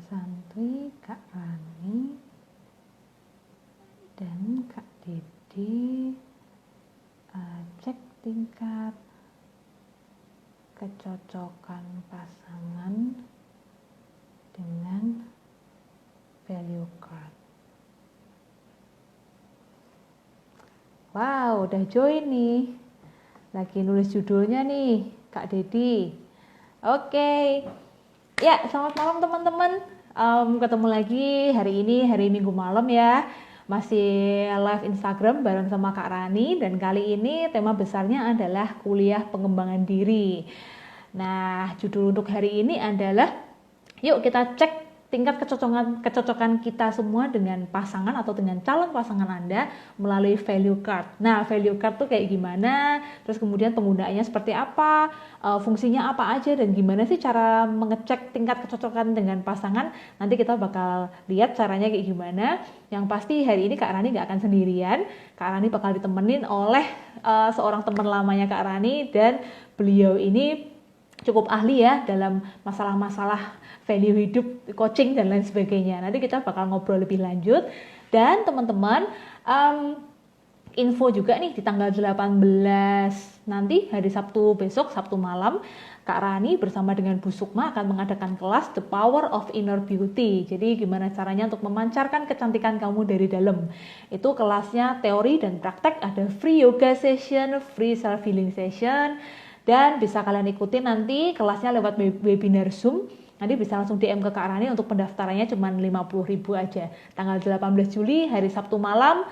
Santuy, Kak Rani, dan Kak Dede cek tingkat kecocokan pasangan dengan value card. Wow, udah join nih. Lagi nulis judulnya nih, Kak Dedi. Oke. Ya, selamat malam teman-teman. Ketemu lagi hari Minggu malam ya. Masih live Instagram bareng sama Kak Rani. Dan kali ini tema besarnya adalah kuliah pengembangan diri. Nah, judul untuk hari ini adalah yuk kita cek tingkat kecocokan kita semua dengan pasangan atau dengan calon pasangan Anda melalui value card. Nah, value card tuh kayak gimana? Terus kemudian penggunaannya seperti apa? Fungsinya apa aja dan gimana sih cara mengecek tingkat kecocokan dengan pasangan? Nanti kita bakal lihat caranya kayak gimana. Yang pasti hari ini Kak Rani nggak akan sendirian. Kak Rani bakal ditemenin oleh seorang teman lamanya Kak Rani dan beliau ini cukup ahli ya dalam masalah-masalah value hidup, coaching dan lain sebagainya. Nanti kita bakal ngobrol lebih lanjut. Dan teman-teman, info juga nih di tanggal 18 nanti hari Sabtu besok, Sabtu malam, Kak Rani bersama dengan Bu Sukma akan mengadakan kelas The Power of Inner Beauty. Jadi gimana caranya untuk memancarkan kecantikan kamu dari dalam. Itu kelasnya teori dan praktek, ada free yoga session, free self healing session. Dan bisa kalian ikutin nanti kelasnya lewat webinar Zoom. Nanti bisa langsung DM ke Kak Rani untuk pendaftarannya cuma 50.000 aja. Tanggal 18 Juli hari Sabtu malam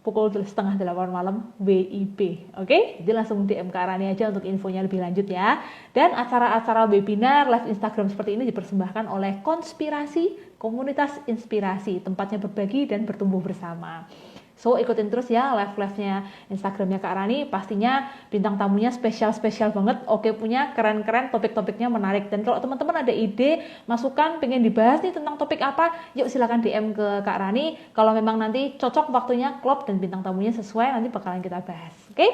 pukul 7:30 malam WIB. Oke? Jadi langsung DM Kak Rani aja untuk infonya lebih lanjut ya. Dan acara-acara webinar live Instagram seperti ini dipersembahkan oleh Konspirasi, komunitas inspirasi, tempatnya berbagi dan bertumbuh bersama. So, ikutin terus ya live-nya Instagramnya Kak Rani. Pastinya bintang tamunya spesial-spesial banget. Oke, punya keren-keren, topik-topiknya menarik. Dan kalau teman-teman ada ide, masukan, pengen dibahas nih tentang topik apa, yuk silakan DM ke Kak Rani. Kalau memang nanti cocok waktunya, klop, dan bintang tamunya sesuai, nanti bakalan kita bahas. Oke?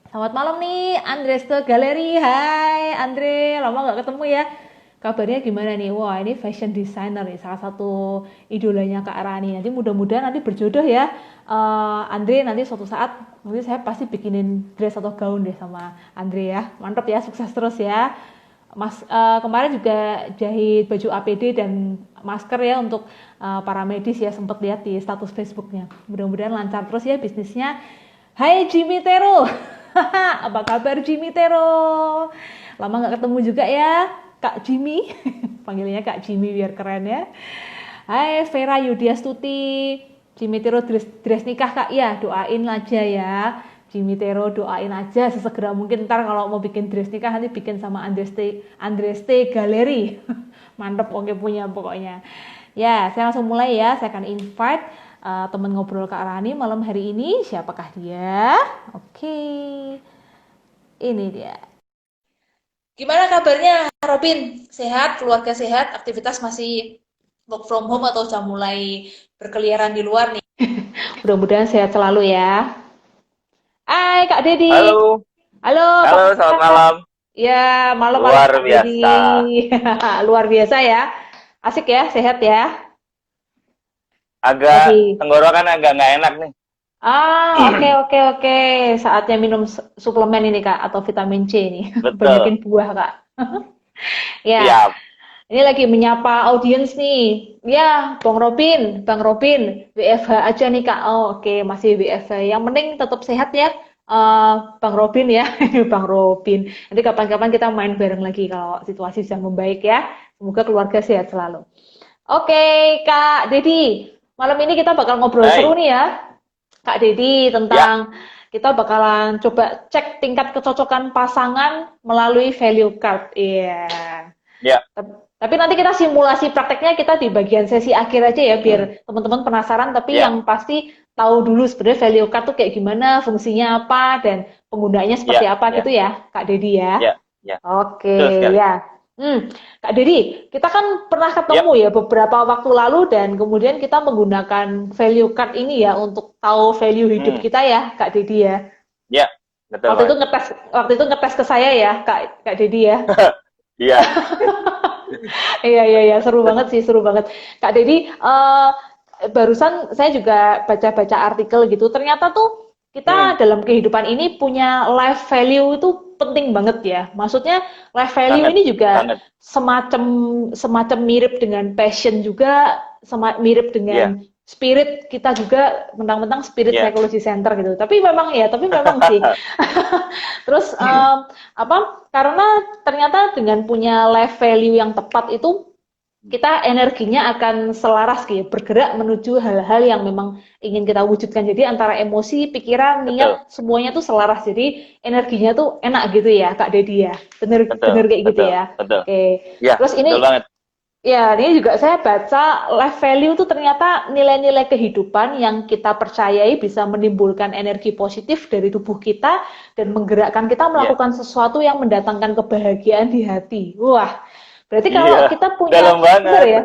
Selamat malam nih, Andreste Galeri. Hai, Andre. Lama gak ketemu ya. Kabarnya gimana nih? Wah, ini fashion designer nih, salah satu idolanya Kak Rani. Nanti mudah-mudahan nanti berjodoh ya. Andre nanti suatu saat nanti saya pasti bikinin dress atau gaun deh sama Andre ya. Mantap ya, sukses terus ya. Mas kemarin juga jahit baju APD dan masker ya untuk para medis ya, sempat lihat di status Facebooknya. Mudah-mudahan lancar terus ya bisnisnya. Hai Jimmy Tero. Apa kabar Jimmy Tero? Lama nggak ketemu juga ya. Kak Jimmy, panggilnya Kak Jimmy biar keren ya. Hai Vera Yudiastuti, Jimmy Tero dress nikah Kak, ya doain aja ya. Jimmy Tero doain aja sesegera mungkin, ntar kalau mau bikin dress nikah nanti bikin sama Andreste Galeri. Mantep oke punya pokoknya. Ya saya langsung mulai ya, saya akan invite teman ngobrol Kak Rani malam hari ini. Siapakah dia? Oke, ini dia. Gimana kabarnya Robin? Sehat, keluarga sehat, aktivitas masih work from home atau sudah mulai berkeliaran di luar nih? Mudah-mudahan sehat selalu ya. Hai Kak Dedi. Halo, Halo, halo, selamat malam. Ya, malam-malam Luar Kak Dedi. biasa. Luar biasa ya. Asik ya, sehat ya. Agak Lagi. tenggorokan agak nggak enak nih. Oke. Saatnya minum suplemen ini Kak, atau vitamin C ini. Betul, Banyakin buah Kak. Ya. siap. Ini lagi menyapa audiens nih. Ya, Bang Robin, WFH aja nih Kak. Oh, oke, masih WFH. Yang penting tetap sehat ya, Bang Robin ya, Bang Robin. Nanti kapan-kapan kita main bareng lagi kalau situasi sudah membaik ya. Semoga keluarga sehat selalu. Oke, Kak Dedi, malam ini kita bakal ngobrol seru Hai, nih ya, Kak Dedi, ya, tentang kita bakalan coba cek tingkat kecocokan pasangan melalui value card. Iya. ya. Tapi nanti kita simulasi prakteknya kita di bagian sesi akhir aja ya, biar teman-teman penasaran, tapi Ya, yang pasti tahu dulu sebenarnya value card tuh kayak gimana, fungsinya apa, dan penggunaannya seperti ya, apa ya, gitu ya, Kak Dedi ya. ya, ya. Betul Oke, sekali. ya. Kak Dedi, kita kan pernah Ya, ketemu ya beberapa waktu lalu dan kemudian kita menggunakan value card ini ya untuk tahu value hidup hmm, kita ya, Kak Dedi ya. ya, betul Waktu itu banget. ngetes, waktu itu ngetes ke saya ya, Kak Dedi ya. Iya, Iya, iya, iya, seru banget sih, seru banget. Kak Dedi, barusan saya juga baca-baca artikel gitu. Ternyata tuh Hmm, kita dalam kehidupan ini punya life value itu penting banget ya. Maksudnya life value banget, ini juga banget. semacam semacam mirip dengan passion juga, mirip Iya, dengan spirit kita juga, mentang-mentang spirit iya. psychology center gitu. Tapi memang sih. Terus apa? Karena ternyata dengan punya life value yang tepat itu kita energinya akan selaras gitu, bergerak menuju hal-hal yang memang ingin kita wujudkan. Jadi antara emosi, pikiran, Betul, niat, semuanya tuh selaras. Jadi energinya tuh enak gitu ya, Kak Dedi ya. Bener, betul, bener kayak gitu betul, ya. betul. Oke. Ya, Terus betul ini banget. ya, ini juga saya baca life value itu ternyata nilai-nilai kehidupan yang kita percayai bisa menimbulkan energi positif dari tubuh kita dan menggerakkan kita Iya, melakukan sesuatu yang mendatangkan kebahagiaan di hati. Wah, berarti iya. kalau kita punya, Dalam bener banget. ya,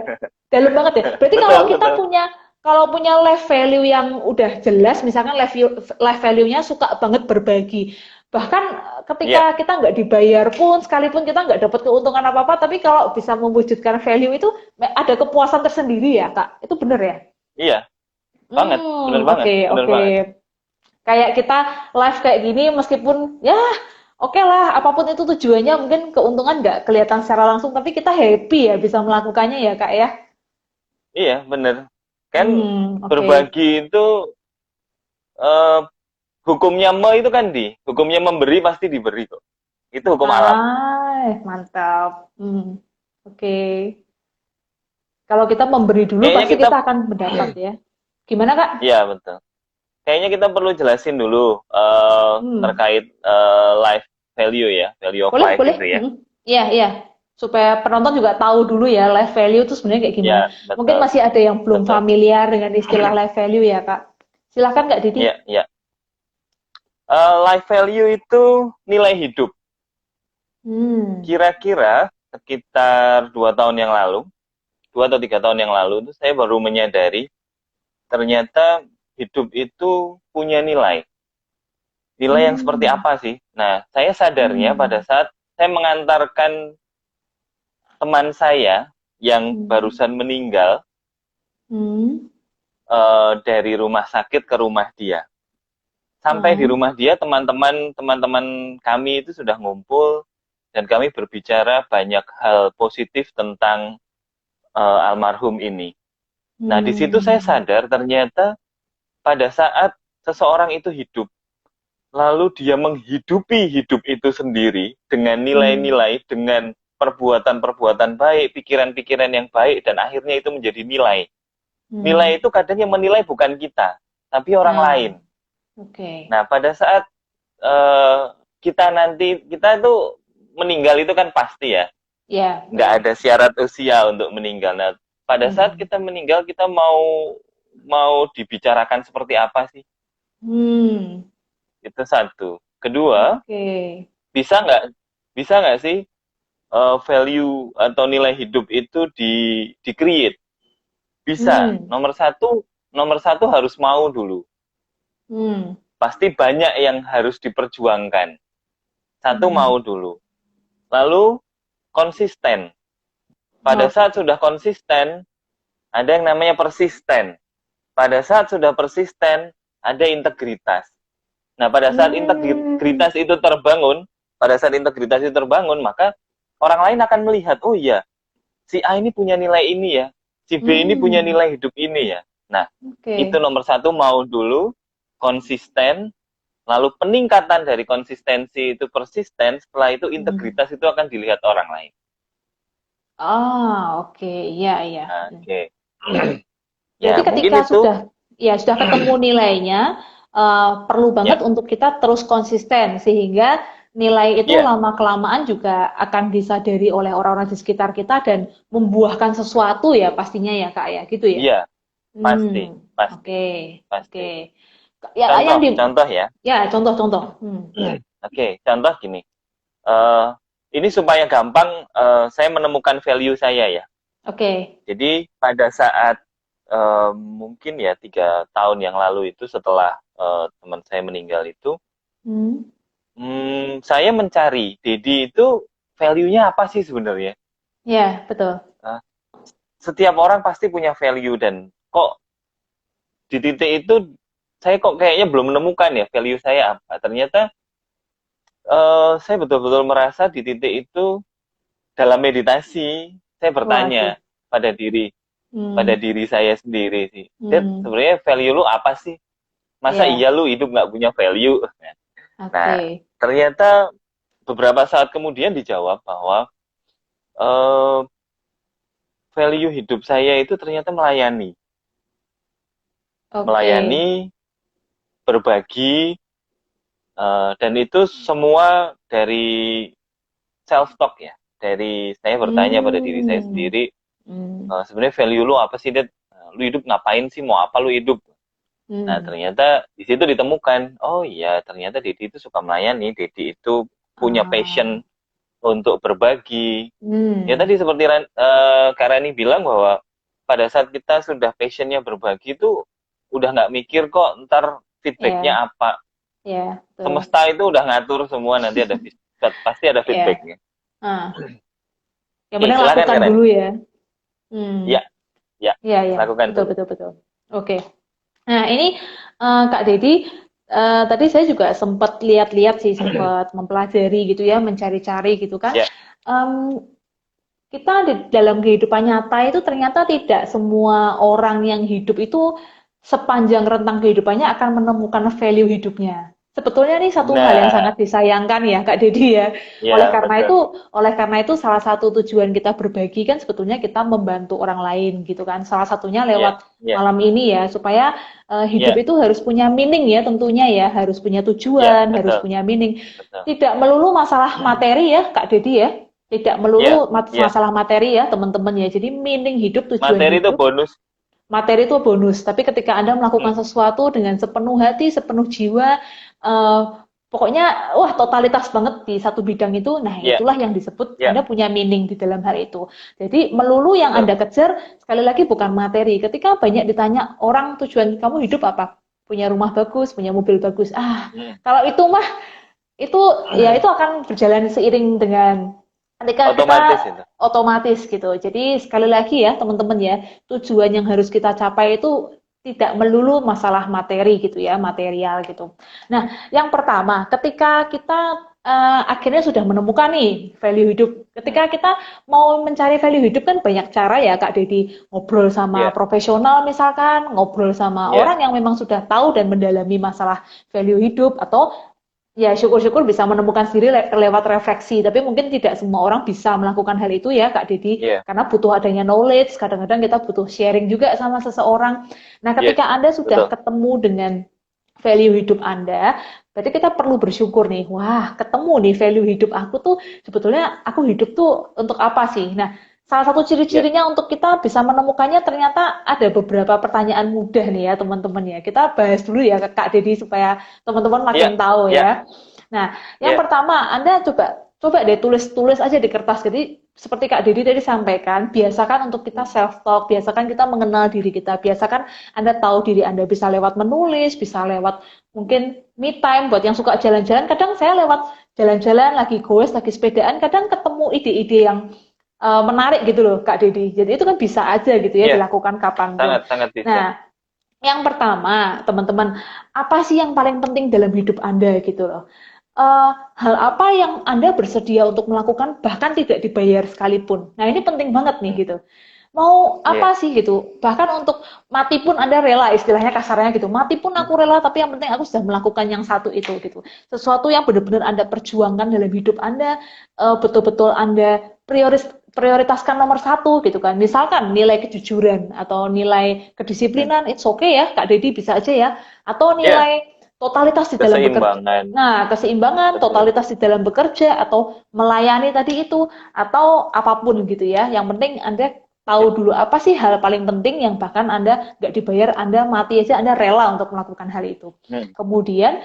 dalam banget ya. Berarti kalau Betul, kita betul. punya life value yang udah jelas, misalkan life value-nya suka banget berbagi, bahkan Iya, ketika kita nggak dibayar pun, sekalipun kita nggak dapat keuntungan apa-apa, tapi kalau bisa mewujudkan value itu ada kepuasan tersendiri ya, Kak. Itu bener ya? iya. Banget, bener banget, Oke, bener oke. banget. Kayak kita live kayak gini, meskipun ya oke lah, apapun itu tujuannya, mungkin keuntungan nggak kelihatan secara langsung, tapi kita happy ya bisa melakukannya ya, Kak ya. Iya, bener. Kan Oke. berbagi itu eh, hukumnya itu kan hukumnya memberi pasti diberi kok. Itu hukum alam. Mantap. Oke. Kalau kita memberi dulu, Kayaknya pasti kita, kita akan mendapat ya. Gimana, Kak? iya betul. Kayaknya kita perlu jelasin dulu Hmm. terkait life value ya, value of Boleh, life boleh. itu ya. Iya, iya. Supaya penonton juga tahu dulu ya life value itu sebenarnya kayak gimana. Ya, Mungkin betul, masih ada yang belum betul. familiar dengan istilah life value ya, Kak. Silahkan, Kak Didi. Iya, iya. Life value itu nilai hidup. Hmm. Kira-kira sekitar 2 tahun yang lalu, 2 atau 3 tahun yang lalu itu saya baru menyadari ternyata hidup itu punya nilai. Nilai yang seperti Hmm. apa sih? Nah, saya sadarnya pada Hmm. saat saya mengantarkan teman saya yang Hmm. barusan meninggal Hmm. dari rumah sakit ke rumah dia. Sampai di Hmm. rumah dia, teman-teman kami itu sudah ngumpul dan kami berbicara banyak hal positif tentang almarhum ini. Nah, di situ saya Hmm. sadar ternyata pada saat seseorang itu hidup, lalu dia menghidupi hidup itu sendiri dengan Hmm. nilai-nilai, dengan perbuatan-perbuatan baik, pikiran-pikiran yang baik, dan akhirnya itu menjadi nilai. Hmm. Nilai itu kadang yang menilai bukan kita, tapi orang lain. Nah, oke. Nah, pada saat eh, kita itu meninggal itu kan pasti ya, Ya, nggak betul. ada syarat usia untuk meninggal. Nah, pada saat Hmm. kita meninggal, kita mau mau dibicarakan seperti apa sih? Hmm. Itu satu. Kedua, Oke. bisa nggak bisa nggak sih value atau nilai hidup itu di create? Bisa. Hmm. Nomor satu harus mau dulu. Hmm. Pasti banyak yang harus diperjuangkan. Satu Hmm. mau dulu. Lalu konsisten. Pada saat Oke. sudah konsisten, ada yang namanya persisten. Pada saat sudah persisten, ada integritas. Nah, Hmm. pada saat integritas itu terbangun, maka orang lain akan melihat, oh iya, si A ini punya nilai ini ya, si B ini punya Hmm. nilai hidup ini ya. Nah, itu Oke. nomor satu mau dulu, konsisten, lalu peningkatan dari konsistensi itu persisten, setelah itu Hmm. integritas itu akan dilihat orang lain. Oke. Iya, iya. Oke. Berarti Ya, mungkin ketika itu. sudah ketemu nilainya, perlu banget Ya, untuk kita terus konsisten sehingga nilai itu ya, lama-kelamaan juga akan disadari oleh orang-orang di sekitar kita dan membuahkan sesuatu ya pastinya ya, Kak ya, gitu ya? iya, pasti, pasti, Oke, pasti. oke. Ya, yang Contoh, di contoh ya. ya contoh-contoh. Oke, contoh gini. eh ini supaya gampang saya menemukan value saya ya. Oke. Jadi pada saat mungkin ya 3 tahun yang lalu itu setelah teman saya meninggal itu, Hmm. saya mencari Dedi itu value-nya apa sih sebenarnya? Ya, betul. Nah, setiap orang pasti punya value dan kok di titik itu saya kok kayaknya belum menemukan ya value saya apa. Ternyata saya betul-betul merasa di titik itu dalam meditasi saya Waduh. bertanya pada diri pada Hmm. diri saya sendiri sih. Dan Hmm. sebenarnya value lu apa sih? Masa Ya, iya lu hidup nggak punya value? Nah, oke. ternyata beberapa saat kemudian dijawab bahwa eh, value hidup saya itu ternyata melayani, Oke. melayani, berbagi, dan itu semua dari self talk ya. Dari saya bertanya pada diri saya Hmm. sendiri, Hmm. sebenarnya value lu apa sih, Dad? Lu hidup ngapain sih? Mau apa lu hidup? Nah, Hmm. ternyata di situ ditemukan, oh iya, ternyata Dedi itu suka melayani, Dedi itu punya Ah. passion untuk berbagi. Ya Hmm. tadi seperti Kak Rani bilang bahwa pada saat kita sudah passionnya berbagi itu udah nggak mikir kok ntar Ya, feedbacknya apa. ya, betul. Semesta itu udah ngatur semua, nanti ada pasti ada Ya. feedbacknya. Ah, yang Oke, penting silakan lakukan Kak Rani. dulu ya. Hmm. Ya, ya, Ya, ya, lakukan betul, dulu. betul, betul. Oke. Nah, ini Kak Dedi, tadi saya juga sempat lihat-lihat sih, sempat mempelajari gitu ya, mencari-cari gitu kan. Ya, Em, kita di dalam kehidupan nyata itu ternyata tidak semua orang yang hidup itu sepanjang rentang kehidupannya akan menemukan value hidupnya. Sebetulnya ini satu hal yang benar. sangat disayangkan ya Kak Dedi ya. Oleh Ya, karena itu, betul. oleh karena itu salah satu tujuan kita berbagi kan sebetulnya kita membantu orang lain gitu kan. Salah satunya Ya, lewat ya, malam ini ya supaya hidup ya, itu harus punya meaning ya tentunya ya, harus punya ya, tujuan, harus betul, punya meaning. betul. Tidak melulu masalah materi ya Kak Dedi ya. Tidak Ya, melulu ya. masalah materi ya teman-teman ya. Jadi meaning hidup, tujuan Materi itu hidup, bonus. materi itu bonus. Tapi ketika Anda Hmm, melakukan sesuatu dengan sepenuh hati, sepenuh jiwa, eh, pokoknya wah totalitas banget di satu bidang itu, nah ya, itulah yang disebut ya, Anda punya meaning di dalam hal itu. Jadi melulu yang betul. Anda kejar, sekali lagi bukan materi. Ketika banyak ditanya orang tujuan kamu hidup apa? Punya rumah bagus, punya mobil bagus. Ah, Hmm. kalau itu mah itu ya itu akan berjalan seiring dengan ketika kita Otomatis itu. otomatis gitu. Jadi sekali lagi ya teman-teman ya, tujuan yang harus kita capai itu tidak melulu masalah materi gitu ya, material gitu. Nah, yang pertama, ketika kita akhirnya sudah menemukan nih value hidup. Hmm. Ketika kita mau mencari value hidup kan banyak cara ya Kak Dedi. Ngobrol sama Ya, profesional misalkan, ngobrol sama ya, orang yang memang sudah tahu dan mendalami masalah value hidup atau ya syukur-syukur bisa menemukan sendiri lewat refleksi, tapi mungkin tidak semua orang bisa melakukan hal itu ya Kak Dedi, ya, karena butuh adanya knowledge, kadang-kadang kita butuh sharing juga sama seseorang. Nah, yes, ketika Anda sudah betul. ketemu dengan value hidup Anda, berarti kita perlu bersyukur nih, wah ketemu nih value hidup aku tuh, sebetulnya aku hidup tuh untuk apa sih? Nah, salah satu Ya, ciri-cirinya untuk kita bisa menemukannya ternyata ada beberapa pertanyaan mudah nih ya teman-teman ya. Kita bahas dulu ya Kak Dedi supaya teman-teman ya, makin tahu ya, ya. Nah, yang ya, pertama, Anda coba coba deh tulis-tulis aja di kertas. Jadi seperti Kak Dedi tadi sampaikan, biasakan untuk kita hmm, self talk, biasakan kita mengenal diri kita, biasakan Anda tahu diri Anda bisa lewat menulis, bisa lewat mungkin me time buat yang suka jalan-jalan. Kadang saya lewat jalan-jalan lagi goes, lagi sepedaan, kadang ketemu ide-ide yang menarik gitu loh Kak Dedi. Jadi itu kan bisa aja gitu ya ya, dilakukan kapanpun. sangat sangat bisa. Nah, yang pertama, teman-teman, apa sih yang paling penting dalam hidup Anda gitu loh? Hal apa yang Anda bersedia untuk melakukan bahkan tidak dibayar sekalipun. Nah, ini penting banget nih Hmm, gitu. Mau ya, apa sih gitu? Bahkan untuk mati pun Anda rela, istilahnya kasarnya gitu. Mati pun hmm, aku rela, tapi yang penting aku sudah melakukan yang satu itu gitu. Sesuatu yang benar-benar Anda perjuangkan dalam hidup Anda, betul-betul Anda prioritaskan nomor satu gitu kan. Misalkan nilai kejujuran atau nilai hmm, kedisiplinan, it's okay ya, Kak Dedi bisa aja ya. Atau ya, nilai totalitas di dalam bekerja. keseimbangan, Nah, keseimbangan, betul. totalitas di dalam bekerja, atau melayani tadi itu, atau apapun gitu ya. Yang penting Anda Ya, tahu dulu apa sih hal paling penting yang bahkan Anda nggak dibayar, Anda mati aja, Anda rela untuk melakukan hal itu. hmm, Kemudian,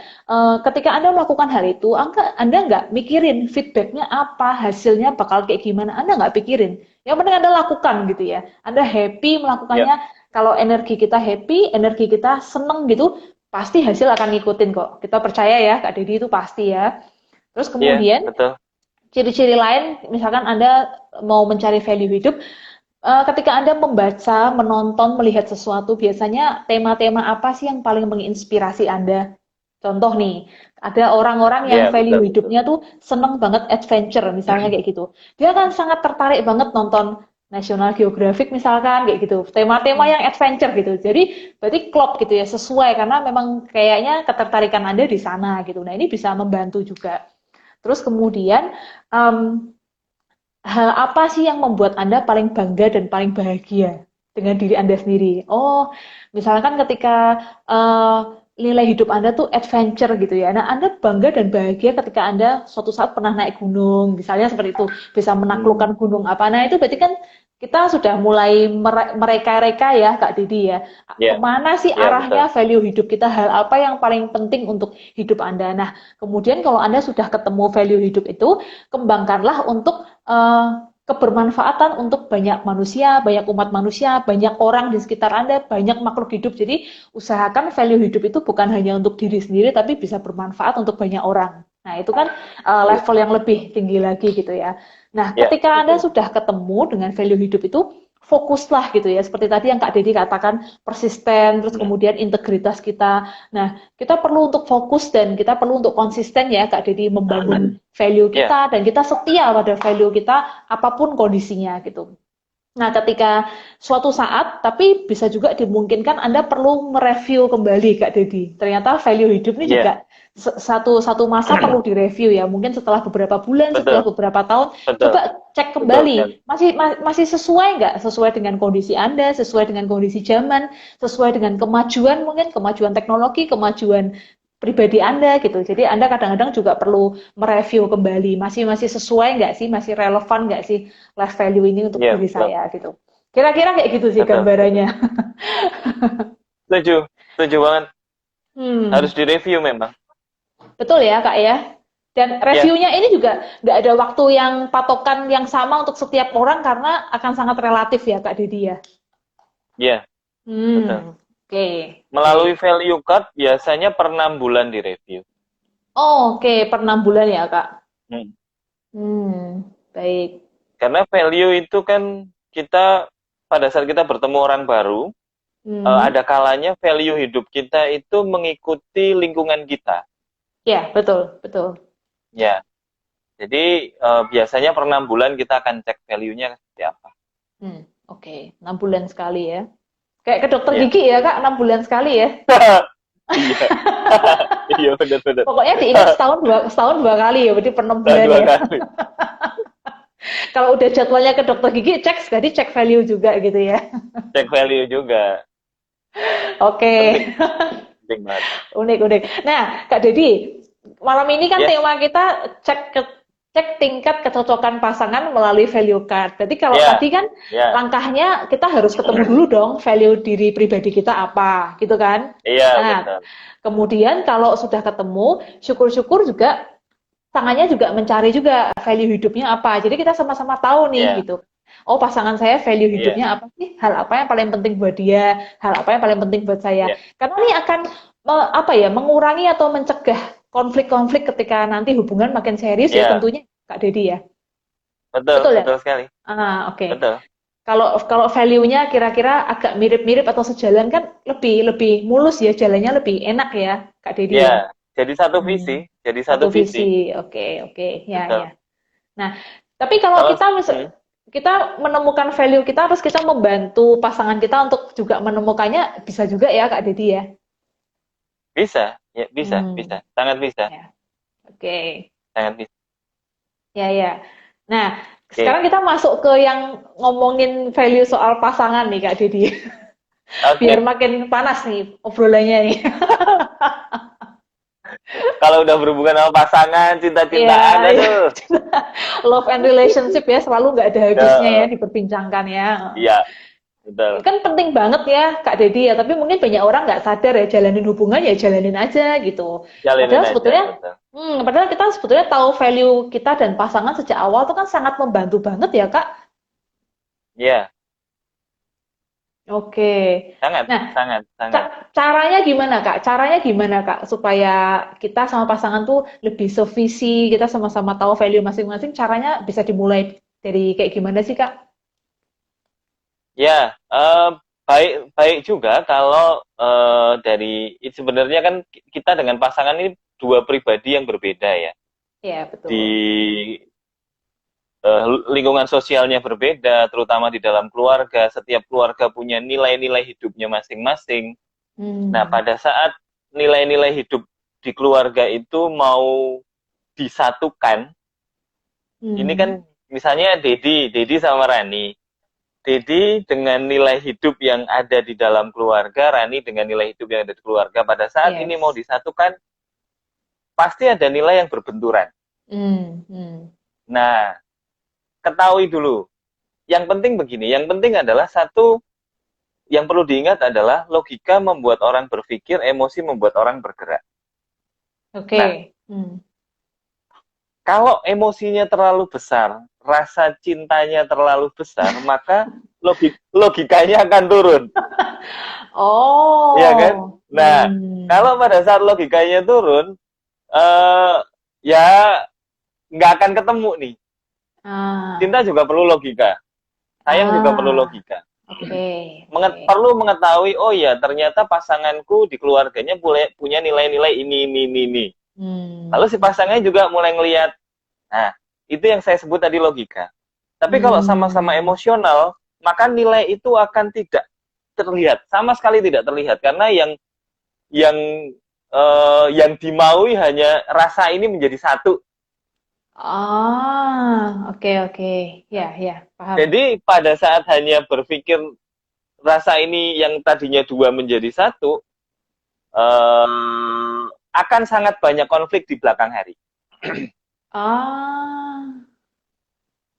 ketika Anda melakukan hal itu, Anda nggak mikirin feedbacknya apa, hasilnya bakal kayak gimana, Anda nggak pikirin. Yang penting Anda lakukan gitu ya. Anda happy ya, melakukannya, kalau energi kita happy, energi kita seneng gitu, pasti hasil akan ngikutin kok. Kita percaya ya, Kak Dedi itu pasti ya. Terus ya, kemudian betul. ciri-ciri lain, misalkan Anda mau mencari value hidup, ketika Anda membaca, menonton, melihat sesuatu, biasanya tema-tema apa sih yang paling menginspirasi Anda? Contoh nih, ada orang-orang yang Ya, value betul, betul. hidupnya tuh seneng banget adventure, misalnya kayak gitu. Dia kan sangat tertarik banget nonton National Geographic misalkan kayak gitu. Tema-tema Hmm. yang adventure gitu. Jadi berarti klop gitu ya, sesuai karena memang kayaknya ketertarikan Anda di sana gitu. Nah, ini bisa membantu juga. Terus kemudian em, hal apa sih yang membuat Anda paling bangga dan paling bahagia dengan diri Anda sendiri? Oh, misalkan ketika eh, nilai hidup Anda tuh adventure gitu ya. Nah, Anda bangga dan bahagia ketika Anda suatu saat pernah naik gunung, misalnya seperti itu, bisa Hmm. menaklukkan gunung apa. Nah, itu berarti kan kita sudah mulai mereka-reka ya, Kak Didi ya. Ya, Kemana sih ya, betul. arahnya value hidup kita? Hal apa yang paling penting untuk hidup Anda? Nah, kemudian kalau Anda sudah ketemu value hidup itu, kembangkanlah untuk kebermanfaatan untuk banyak manusia, banyak umat manusia, banyak orang di sekitar Anda, banyak makhluk hidup. Jadi usahakan value hidup itu bukan hanya untuk diri sendiri, tapi bisa bermanfaat untuk banyak orang. Nah, itu kan Iya. level yang lebih tinggi lagi gitu ya. Nah, Ya, ketika Anda betul. sudah ketemu dengan value hidup itu, fokuslah gitu ya. Seperti tadi yang Kak Dedi katakan, persisten, terus Hmm. kemudian integritas kita. Nah, kita perlu untuk fokus dan kita perlu untuk konsisten ya Kak Dedi membangun value Ya, kita dan kita setia pada value kita apapun kondisinya gitu. Nah, ketika suatu saat, tapi bisa juga dimungkinkan Anda perlu mereview kembali, Kak Dedi. Ternyata value hidup ini ya, juga satu masa perlu direview ya. Mungkin setelah beberapa bulan, setelah betul, beberapa tahun, betul, coba cek betul sekali. kembali. Masih sesuai nggak? Sesuai dengan kondisi Anda, sesuai dengan kondisi zaman, sesuai dengan kemajuan mungkin, kemajuan teknologi, kemajuan pribadi Anda gitu. Jadi Anda kadang-kadang juga perlu mereview kembali. Masih sesuai nggak sih? Masih relevan nggak sih life value ini untuk Iya, diri betul, saya gitu. Kira-kira kayak gitu sih betul. gambarannya. Setuju, setuju banget. Harus Hmm, direview memang. betul ya Kak ya. Dan Ya, reviewnya ini juga nggak ada waktu yang patokan yang sama untuk setiap orang karena akan sangat relatif ya Kak Dedi ya. ya, betul. Oke, Melalui baik. value card biasanya per 6 bulan direview. Oh, oke, per 6 bulan ya Kak. Hmm. Baik. Karena value itu kan kita pada saat kita bertemu orang baru, Hmm, ada kalanya value hidup kita itu mengikuti lingkungan kita. ya, betul, betul. Ya, jadi biasanya per 6 bulan kita akan cek value-nya seperti apa. Oke, 6 bulan sekali ya. Kayak ke dokter Ya, gigi ya Kak, 6 bulan sekali ya. iya, iya benar-benar. Pokoknya diingat setahun dua kali ya, berarti per 6 bulan Dua ya. kali Kalau udah jadwalnya ke dokter gigi, cek sekali cek value juga gitu ya. cek value juga Oke, penting, penting banget. unik unik. Nah, Kak Dedi, malam ini kan Yes, tema kita cek tingkat kecocokan pasangan melalui value card. Jadi kalau ya, tadi kan ya, langkahnya kita harus ketemu dulu dong value diri pribadi kita apa, gitu kan? iya Nah, betul. kemudian kalau sudah ketemu, syukur-syukur juga pasangannya juga mencari juga value hidupnya apa. Jadi kita sama-sama tahu nih Iya, gitu. Oh, pasangan saya value iya, hidupnya apa sih? Hal apa yang paling penting buat dia? Hal apa yang paling penting buat saya? iya, Karena ini akan apa ya, mengurangi atau mencegah konflik-konflik ketika nanti hubungan makin serius ya iya, tentunya Kak Dedi ya. betul, Betul ya? betul sekali, Oke. betul. Kalau kalau value-nya kira-kira agak mirip-mirip atau sejalan kan lebih lebih mulus ya, jalannya lebih enak ya Kak Dedi ya. Ya, jadi satu visi, Hmm. jadi satu Satu visi, visi. Oke, oke. Ya, ya. betul. Nah, tapi kalau Kalau kita kita menemukan value kita, terus kita membantu pasangan kita untuk juga menemukannya, bisa juga ya, Kak Dedi ya. bisa, ya bisa, Hmm, bisa, sangat bisa, ya, oke, sangat bisa. ya, ya. Nah, Oke, sekarang kita masuk ke yang ngomongin value soal pasangan nih, Kak Dedi. Biar oke. makin panas nih obrolannya nih. Kalau udah berhubungan sama pasangan, cinta-cintaan, Ya, ya. aduh. Love and relationship ya, selalu nggak ada habisnya ya Ya, diperbincangkan ya. iya, betul. Kan penting banget ya Kak Dedi ya, tapi mungkin banyak orang nggak sadar ya jalanin hubungan ya jalanin aja gitu. Jalinin Padahal aja, sebetulnya, betul. padahal kita sebetulnya tahu value kita dan pasangan sejak awal tuh kan sangat membantu banget ya Kak. Iya, Oke. sangat, Nah, sangat, Kak, sangat. caranya gimana Kak? Caranya gimana Kak? Supaya kita sama pasangan tuh lebih sevisi, kita sama-sama tahu value masing-masing. Caranya bisa dimulai dari kayak gimana sih Kak? Ya, baik baik juga kalau dari sebenarnya kan kita dengan pasangan ini dua pribadi yang berbeda ya. Ya, Di betul. lingkungan sosialnya berbeda, terutama di dalam keluarga. Setiap keluarga punya nilai-nilai hidupnya masing-masing. Nah, Hmm. pada saat nilai-nilai hidup di keluarga itu mau disatukan, ini Hmm. kan misalnya Dedi sama Rani. Dedi dengan nilai hidup yang ada di dalam keluarga, Rani dengan nilai hidup yang ada di keluarga. Pada saat ini mau Yes. disatukan, pasti ada nilai yang berbenturan. Hmm. Hmm. Nah, ketahui dulu. Yang penting begini, yang penting adalah satu, yang perlu diingat adalah logika membuat orang berpikir, emosi membuat orang bergerak. Nah, Oke. Hmm. kalau emosinya terlalu besar, rasa cintanya terlalu besar, maka logikanya akan turun. Iya kan? Oh. Nah, Hmm. kalau pada saat logikanya turun, eh ya nggak akan ketemu nih. Ah. Cinta juga perlu logika, sayang juga perlu Ah. logika. Oke. Oke. Perlu mengetahui, oh ya ternyata pasanganku di keluarganya punya nilai-nilai ini. Hmm. Lalu si pasangannya juga mulai ngelihat, nah itu yang saya sebut tadi logika. Tapi kalau sama-sama Hmm. emosional, maka nilai itu akan tidak terlihat, sama sekali tidak terlihat, karena yang yang dimaui hanya rasa ini menjadi satu. Ah, oke oke. Ya, ya, paham. Jadi pada saat hanya berpikir rasa ini yang tadinya dua menjadi satu, akan sangat banyak konflik di belakang hari. Ah.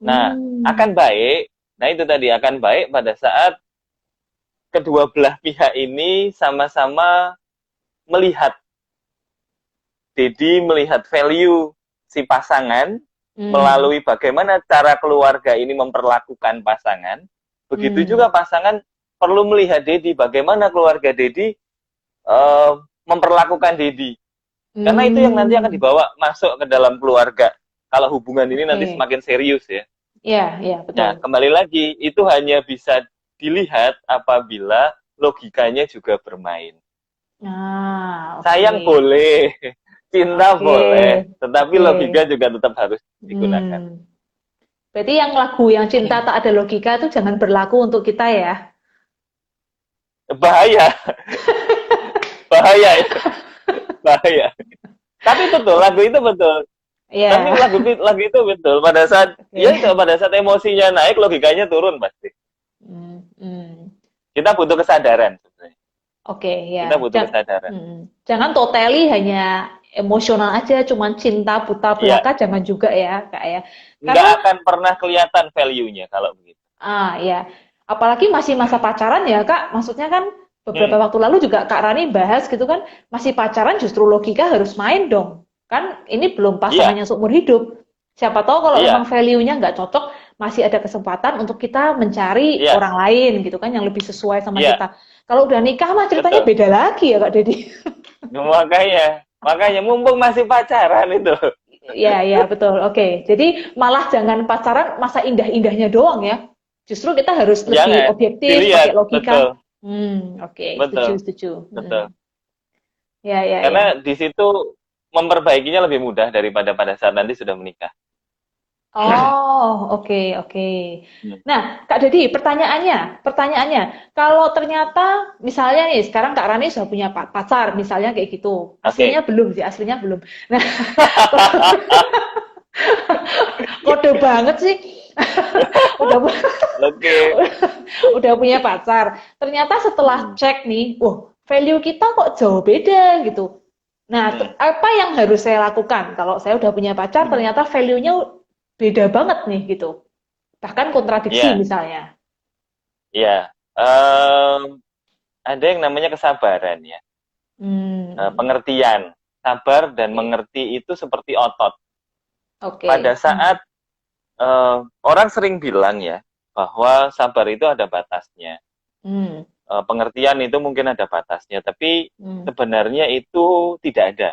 Nah, akan Hmm. baik. Nah itu tadi akan baik pada saat kedua belah pihak ini sama-sama melihat, Dedi melihat value si pasangan Hmm. melalui bagaimana cara keluarga ini memperlakukan pasangan. Begitu Hmm. juga pasangan perlu melihat Dedi, bagaimana keluarga Dedi memperlakukan Dedi. Karena itu yang nanti akan Hmm. dibawa masuk ke dalam keluarga. Kalau hubungan ini nanti Oke. semakin serius ya. Ya, ya, Nah, betul. kembali lagi, itu hanya bisa dilihat apabila logikanya juga bermain. Nah, oke. Sayang boleh, cinta Oke. boleh, tetapi Oke. logika juga tetap harus digunakan. Hmm. Berarti yang lagu yang cinta tak ada logika itu jangan berlaku untuk kita ya. Bahaya, bahaya itu, bahaya. Tapi betul, lagu itu betul. Tapi Iya. lagu itu betul. Pada saat, ya itu, Oke. pada saat emosinya naik, logikanya turun pasti. Hmm. Hmm. Kita butuh kesadaran sebenarnya. Oke, Kita ya. butuh kesadaran. Jangan totally hanya emosional aja, cuman cinta buta Iya, belaka, jangan juga ya, Kak ya. nggak Karena, akan pernah kelihatan value-nya kalau begitu. ya, apalagi masih masa pacaran ya, Kak. Maksudnya kan beberapa Hmm, waktu lalu juga Kak Rani bahas gitu kan, masih pacaran justru logika harus main dong. Kan ini belum iya, pasangannya seumur hidup. Siapa tahu kalau memang iya, value-nya nggak cocok, masih ada kesempatan untuk kita mencari iya, orang lain gitu kan, yang lebih sesuai sama iya, kita. Kalau udah nikah mah ceritanya betul. beda lagi ya, Kak Dedi. Makanya, makanya mumpung masih pacaran itu. Ya, ya, betul. Oke. Jadi malah jangan pacaran masa indah-indahnya doang ya. Justru kita harus lebih Jangan objektif, pakai dilihat, logika. betul, Oke. Setuju, betul, setuju. betul. Ya, ya, Karena ya. di situ memperbaikinya lebih mudah daripada pada saat nanti sudah menikah. Oh, oke, oke. Hmm. Nah, Kak Dedi, pertanyaannya, kalau ternyata misalnya nih, sekarang Kak Rani sudah punya pacar, misalnya kayak gitu. Oke. Aslinya belum sih, aslinya belum. Nah, kode banget sih. Udah Oke. udah punya pacar. Ternyata setelah Hmm. cek nih, value kita kok jauh beda gitu. Nah, Hmm. apa yang harus saya lakukan kalau saya udah punya pacar Hmm. ternyata value-nya beda banget nih gitu. Bahkan kontradiksi Ya, misalnya. ya. Ada yang namanya kesabaran ya. Hmm, Pengertian. Sabar dan oke. mengerti itu seperti otot. Pada Oke. saat orang sering bilang ya bahwa sabar itu ada batasnya. Hmm, pengertian itu mungkin ada batasnya, tapi Hmm. sebenarnya itu tidak ada.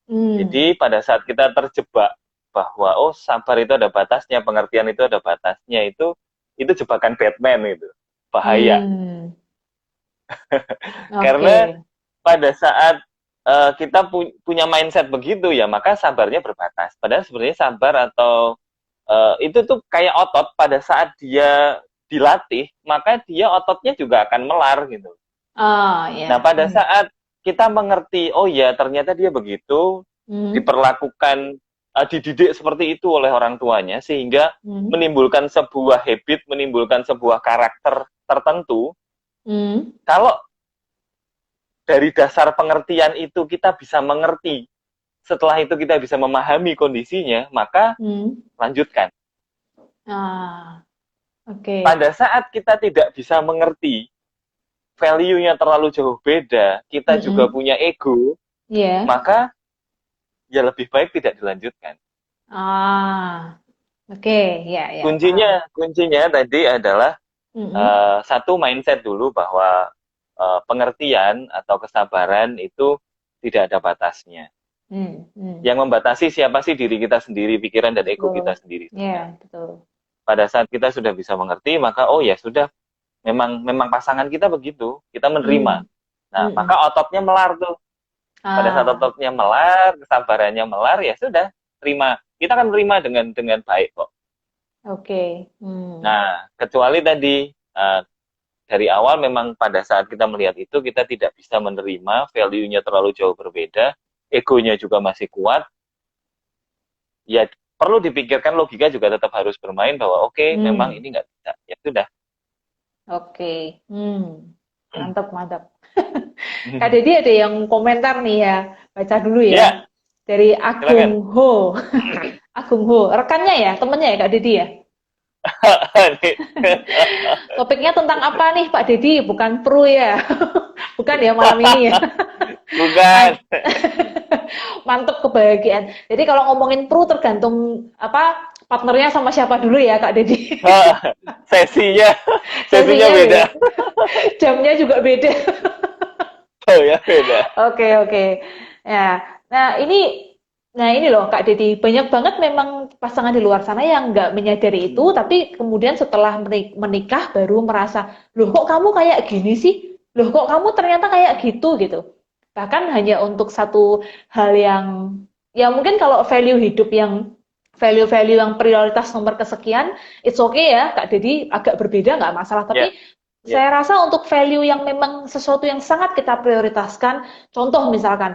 Hmm. Jadi pada saat kita terjebak bahwa oh sabar itu ada batasnya, pengertian itu ada batasnya, itu jebakan Batman itu. Bahaya. Hmm. Karena Oke. pada saat kita punya mindset begitu ya, maka sabarnya berbatas. Padahal sebenarnya sabar atau itu tuh kayak otot, pada saat dia dilatih, maka dia ototnya juga akan melar gitu. Ah, Nah, ya. pada saat kita mengerti, oh ya ternyata dia begitu, Hmm. diperlakukan, dididik seperti itu oleh orang tuanya, sehingga Hmm. menimbulkan sebuah habit, menimbulkan sebuah karakter tertentu. Hmm. Kalau dari dasar pengertian itu kita bisa mengerti, setelah itu kita bisa memahami kondisinya, maka Hmm. lanjutkan. Ah, oke. Pada saat kita tidak bisa mengerti, value-nya terlalu jauh beda, kita juga Mm-mm. punya ego, Iya. maka ya lebih baik tidak dilanjutkan. Ah, oke. Ya, ya, paham. Kuncinya tadi adalah Mm-mm. satu mindset dulu bahwa pengertian atau kesabaran itu tidak ada batasnya. Hmm. Hmm. Yang membatasi siapa sih? Diri kita sendiri, pikiran dan ego Betul. kita sendiri Ya, sebenarnya. betul. Pada saat kita sudah bisa mengerti, maka oh ya sudah, memang pasangan kita begitu, kita menerima. Hmm. Nah, maka Mm-mm. ototnya melar tuh. Pada saat Ah, ototnya melar, kesabarannya melar, ya sudah, terima. Kita akan terima dengan baik kok. oke. Hmm. Nah, kecuali tadi dari awal memang pada saat kita melihat itu kita tidak bisa menerima, value-nya terlalu jauh berbeda, egonya juga masih kuat, ya perlu dipikirkan, logika juga tetap harus bermain bahwa oke, memang Hmm. ini nggak bisa. Ya sudah. Oke. Hmm. Mantap, mantap. Kak Deddy ada yang komentar nih ya. Baca dulu ya. Ya, Dari silakan. Agung Ho. Agung Ho. Rekannya ya? Temennya ya Kak Deddy ya? Topiknya tentang apa nih Pak Deddy? Bukan Pru ya? Bukan ya malam ini ya? Bukan. Mantep kebahagiaan. Jadi kalau ngomongin Pru tergantung apa partnernya sama siapa dulu ya Kak Deddy. Sesinya, sesinya Sesinya beda. beda. Jamnya juga beda. Oh ya, beda. Oke, oke. Ya. Nah ini loh Kak Deddy, banyak banget memang pasangan di luar sana yang nggak menyadari itu, tapi kemudian setelah menikah baru merasa, loh kok kamu kayak gini sih? Loh kok kamu ternyata kayak gitu gitu. Bahkan hanya untuk satu hal yang, ya mungkin kalau value-value yang prioritas nomor kesekian, it's okay ya Kak Deddy, agak berbeda nggak masalah. Ya, Tapi ya, saya rasa untuk value yang memang sesuatu yang sangat kita prioritaskan, contoh misalkan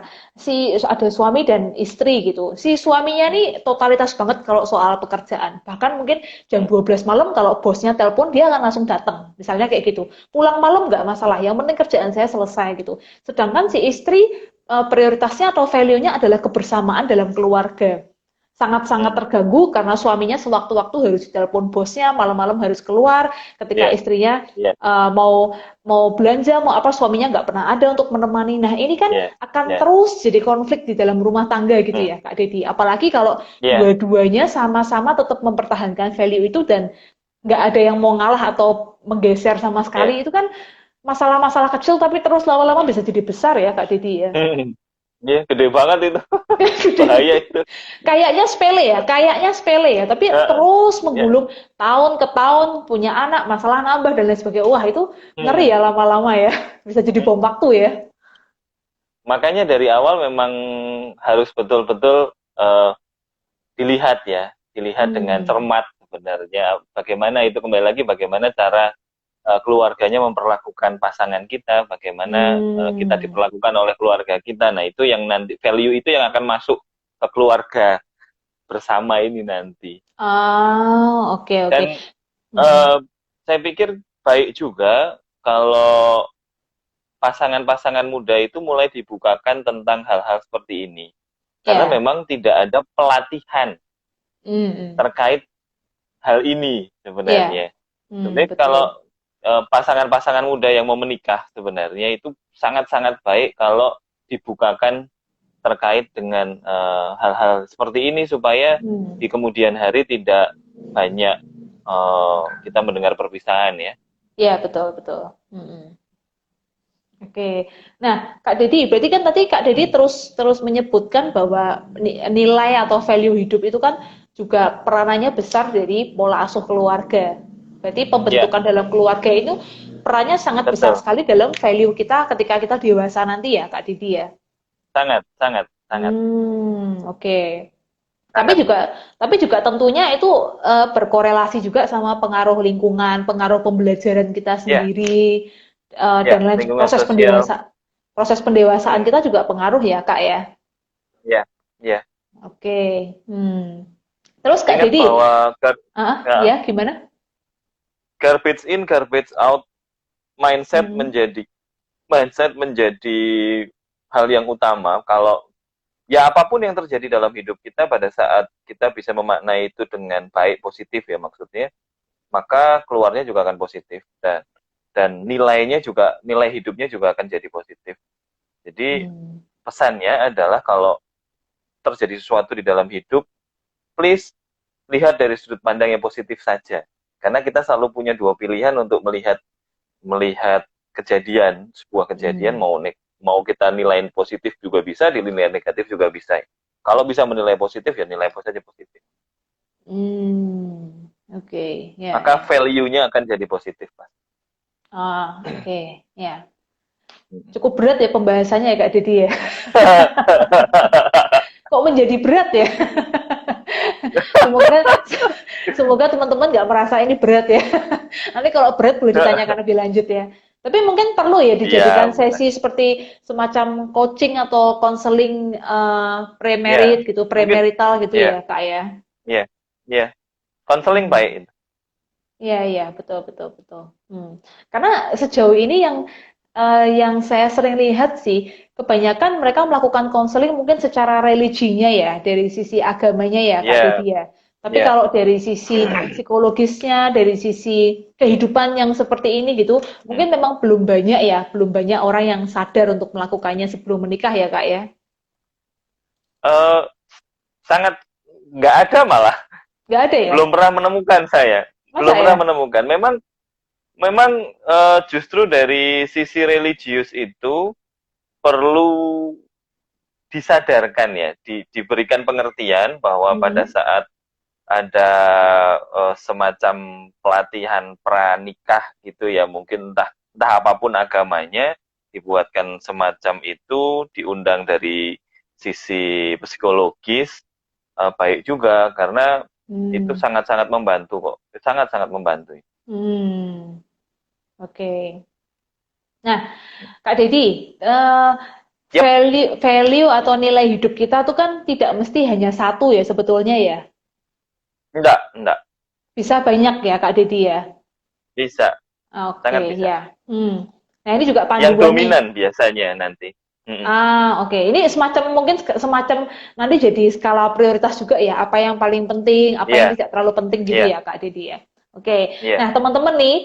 ada suami dan istri gitu. Si suaminya nih totalitas banget kalau soal pekerjaan. Bahkan mungkin jam 12 malam kalau bosnya telepon dia akan langsung datang. Misalnya kayak gitu. Pulang malam nggak masalah, yang penting kerjaan saya selesai gitu. Sedangkan si istri prioritasnya atau value-nya adalah kebersamaan dalam keluarga, sangat-sangat terganggu karena suaminya sewaktu-waktu harus ditelepon bosnya, malam-malam harus keluar, ketika ya, istrinya ya, mau mau belanja, mau apa, suaminya nggak pernah ada untuk menemani. Nah ini kan ya, akan ya. terus jadi konflik di dalam rumah tangga gitu ya Kak Deddy. Apalagi kalau Ya, dua-duanya sama-sama tetap mempertahankan value itu dan nggak ada yang mau ngalah atau menggeser sama ya. sekali, itu kan masalah-masalah kecil tapi terus lama-lama bisa jadi besar ya Kak Deddy ya. Ya, gede banget itu. Bahaya itu. Kayaknya sepele ya, tapi Heeh. terus Ya. menggulung tahun ke tahun, punya anak, masalah nambah dan lain sebagainya. Wah, itu ngeri Hmm. ya lama-lama ya. Bisa jadi bom waktu ya. Makanya dari awal memang harus betul-betul dilihat ya, dilihat dengan Hmm. cermat sebenarnya. Bagaimana itu, kembali lagi bagaimana cara keluarganya memperlakukan pasangan kita, bagaimana kita Hmm. diperlakukan oleh keluarga kita. Nah, itu yang nanti value itu yang akan masuk ke keluarga bersama ini nanti. Ah, oke oke. Dan Hmm. saya pikir baik juga kalau pasangan-pasangan muda itu mulai dibukakan tentang hal-hal seperti ini. Karena Ya. memang tidak ada pelatihan Hmm. terkait hal ini Ya. sebenarnya. Hmm, Sebenarnya kalau betul. pasangan-pasangan muda yang mau menikah sebenarnya itu sangat-sangat baik kalau dibukakan terkait dengan hal-hal seperti ini supaya Hmm. di kemudian hari tidak banyak kita mendengar perpisahan ya. Iya, betul, betul. Mm-mm. Oke. Nah, Kak Dedi, berarti kan tadi Kak Dedi terus terus menyebutkan bahwa nilai atau value hidup itu kan juga peranannya besar dari pola asuh keluarga. Berarti Ya, pembentukan dalam keluarga itu perannya sangat besar betul. sekali dalam value kita ketika kita dewasa nanti ya, Kak Dedi ya. Sangat, sangat, sangat, Oke. Tapi sangat. juga tapi juga tentunya itu berkorelasi juga sama pengaruh lingkungan, pengaruh pembelajaran kita Ya, sendiri ya, dan lain lingkungan sosial. proses pendewasaan Hmm, kita juga pengaruh ya, Kak ya. ya, ya. Oke. Terus Kak Ingat Dedi, bahwa ya, ya gimana? garbage in, garbage out, mindset Hmm, menjadi mindset menjadi hal yang utama. Kalau ya apapun yang terjadi dalam hidup kita pada saat kita bisa memaknai itu dengan baik, positif ya maksudnya, maka keluarnya juga akan positif dan nilai hidupnya juga akan jadi positif. Jadi hmm, pesannya adalah kalau terjadi sesuatu di dalam hidup, please lihat dari sudut pandang yang positif saja. Karena kita selalu punya dua pilihan untuk melihat melihat sebuah kejadian hmm, mau kita nilai positif juga bisa, dinilai negatif juga bisa. Kalau bisa menilai positif ya nilai saja positif. oke, ya, Maka ya. value-nya akan jadi positif, Mas. Oke, ya. Cukup berat ya pembahasannya ya Kak Dedi ya. Kok menjadi berat ya? Semoga semoga teman-teman nggak merasa ini berat ya. Nanti kalau berat boleh ditanyakan lebih lanjut ya. Tapi mungkin perlu ya Iya, dijadikan boleh. sesi seperti semacam coaching atau konseling Ya, pre-merit gitu, mungkin premarital gitu ya, ya, Kak ya. ya, ya. Konseling Hmm. baik. Iya, iya, betul, betul, betul. Karena sejauh ini yang saya sering lihat sih, kebanyakan mereka melakukan konseling mungkin secara religinya ya, dari sisi agamanya ya, Kak Ya, Dedi ya. Tapi ya. kalau dari sisi psikologisnya, dari sisi kehidupan yang seperti ini gitu, Hmm. mungkin memang belum banyak ya, belum banyak orang yang sadar untuk melakukannya sebelum menikah ya, Kak ya. Eh, sangat nggak ada malah. Nggak ada ya? Belum pernah menemukan saya. Masa Belum pernah ya? menemukan. Memang memang justru dari sisi religius itu perlu disadarkan ya, diberikan pengertian bahwa pada Mhm. saat ada semacam pelatihan pranikah gitu ya, mungkin entah entah apapun agamanya, dibuatkan semacam itu, diundang dari sisi psikologis, baik juga karena itu Hmm. sangat-sangat membantu kok, sangat-sangat membantu. Hmm. Oke. Nah, Kak Dedi, Yap, value value atau nilai hidup kita tuh kan tidak mesti hanya satu ya sebetulnya ya. enggak, Bisa banyak ya Kak Dedi ya. bisa, Oke, sangat bisa. ya. Nah, ini juga Yang panduan nih. dominan biasanya nanti. Mm-mm. Oke. Ini semacam mungkin semacam nanti jadi skala prioritas juga ya. Apa yang paling penting, apa yang Iya, tidak terlalu penting gitu iya, ya, Kak Didi ya. Oke. iya. Nah, teman-teman nih,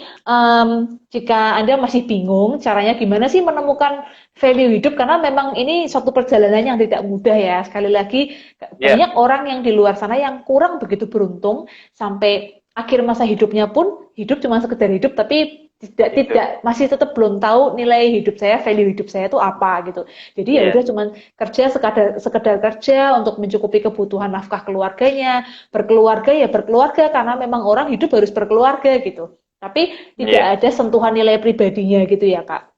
jika Anda masih bingung caranya gimana sih menemukan value hidup karena memang ini suatu perjalanan yang tidak mudah ya. Sekali lagi, Iya, banyak orang yang di luar sana yang kurang begitu beruntung sampai akhir masa hidupnya pun hidup cuma sekedar hidup tapi tidak hidup. tidak masih tetap belum tahu nilai hidup saya, value hidup saya itu apa gitu. Jadi ya Iya, udah cuman kerja sekedar sekedar kerja untuk mencukupi kebutuhan nafkah keluarganya, berkeluarga ya berkeluarga karena memang orang hidup harus berkeluarga gitu. Tapi tidak iya, ada sentuhan nilai pribadinya gitu ya, Kak.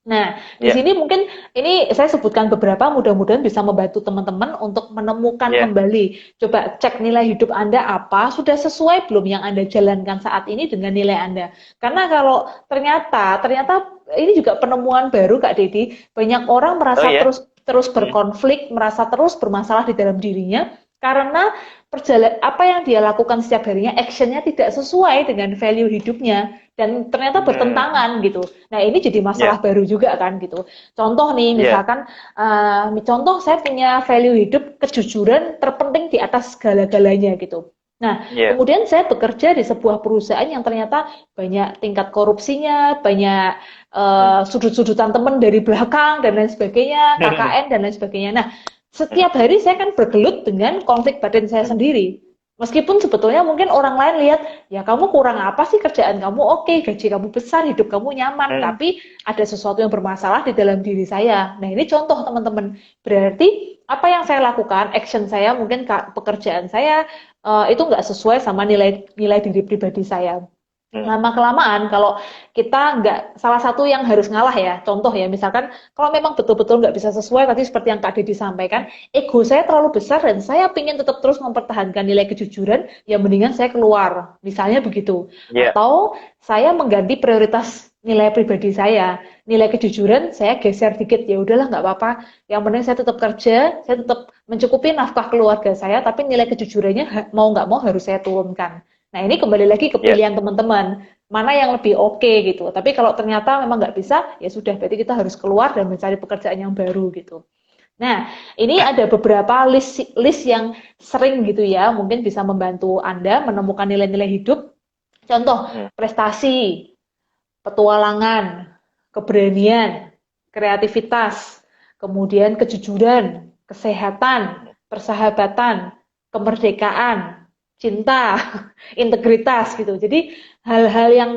Nah, di iya, sini mungkin ini saya sebutkan beberapa, mudah-mudahan bisa membantu teman-teman untuk menemukan iya. kembali. Coba cek nilai hidup Anda apa, sudah sesuai belum yang Anda jalankan saat ini dengan nilai Anda. Karena kalau ternyata ini juga penemuan baru Kak Dedi, banyak orang Oh merasa ya. terus terus Hmm. berkonflik, merasa terus bermasalah di dalam dirinya karena apa yang dia lakukan setiap harinya, actionnya tidak sesuai dengan value hidupnya dan ternyata Hmm. bertentangan gitu. Nah ini jadi masalah Iya, baru juga kan gitu. Contoh nih iya, misalkan, contoh saya punya value hidup kejujuran terpenting di atas segala-galanya gitu. Nah, iya. kemudian saya bekerja di sebuah perusahaan yang ternyata banyak tingkat korupsinya, banyak Hmm. sudut-sudutan teman dari belakang dan lain sebagainya, KKN dan lain sebagainya. Nah, setiap hari saya kan bergelut dengan konflik batin saya Hmm. sendiri. Meskipun sebetulnya mungkin orang lain lihat, ya kamu kurang apa sih kerjaan kamu, oke, gaji kamu besar, hidup kamu nyaman, Hmm. tapi ada sesuatu yang bermasalah di dalam diri saya. Nah ini contoh teman-teman, berarti apa yang saya lakukan, action saya, mungkin pekerjaan saya itu nggak sesuai sama nilai nilai diri pribadi saya. Hmm. Lama-kelamaan kalau kita nggak, salah satu yang harus ngalah ya, contoh ya, misalkan kalau memang betul-betul nggak bisa sesuai, tadi seperti yang Kak Deddy sampaikan, ego saya terlalu besar dan saya ingin tetap terus mempertahankan nilai kejujuran, ya mendingan saya keluar, misalnya begitu. Ya. Atau saya mengganti prioritas nilai pribadi saya, nilai kejujuran saya geser dikit, ya udahlah nggak apa-apa, yang penting saya tetap kerja, saya tetap mencukupi nafkah keluarga saya, tapi nilai kejujurannya mau nggak mau harus saya turunkan. Nah, ini kembali lagi ke Ya. pilihan teman-teman, mana yang lebih oke gitu. Tapi kalau ternyata memang nggak bisa, ya sudah, berarti kita harus keluar dan mencari pekerjaan yang baru gitu. Nah, ini ada beberapa list list yang sering gitu ya, mungkin bisa membantu Anda menemukan nilai-nilai hidup. Contoh, Hmm. prestasi, petualangan, keberanian, kreativitas, kemudian kejujuran, kesehatan, persahabatan, kemerdekaan, cinta, integritas gitu. Jadi hal-hal yang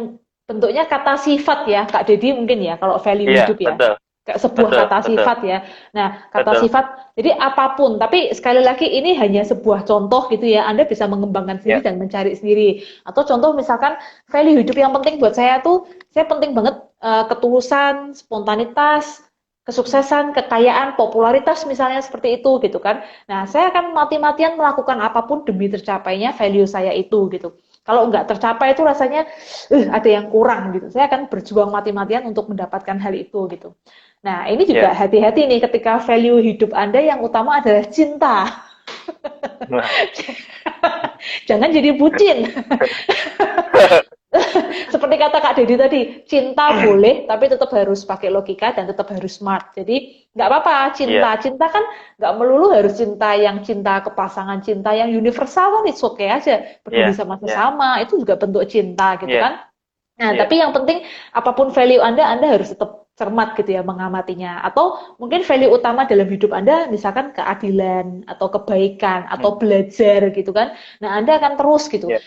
bentuknya kata sifat ya, Kak Deddy mungkin ya, kalau value Iya, hidup ya. betul, Kayak sebuah betul, kata betul, sifat ya. Nah, kata betul. sifat, jadi apapun, tapi sekali lagi ini hanya sebuah contoh gitu ya. Anda bisa mengembangkan sendiri Ya. dan mencari sendiri. Atau contoh misalkan value hidup yang penting buat saya tuh, saya penting banget ketulusan, spontanitas, kesuksesan, kekayaan, popularitas misalnya seperti itu gitu kan. Nah, saya akan mati-matian melakukan apapun demi tercapainya value saya itu gitu. Kalau nggak tercapai itu rasanya ada yang kurang gitu. Saya akan berjuang mati-matian untuk mendapatkan hal itu gitu. Nah, ini juga Ya. hati-hati nih ketika value hidup Anda yang utama adalah cinta. Nah. Jangan jadi bucin. Seperti kata Kak Deddy tadi, cinta boleh, tapi tetap harus pakai logika dan tetap harus smart. Jadi nggak apa-apa Iya. cinta. Cinta kan nggak melulu harus cinta yang cinta ke pasangan, cinta yang universal kan it's okay aja. Peduli Iya. sama Iya. sesama, itu juga bentuk cinta gitu Iya. kan. Nah, Iya. tapi yang penting apapun value Anda, Anda harus tetap cermat gitu ya mengamatinya. Atau mungkin value utama dalam hidup Anda misalkan keadilan atau kebaikan atau Hmm. belajar gitu kan. Nah, Anda akan terus gitu. Iya.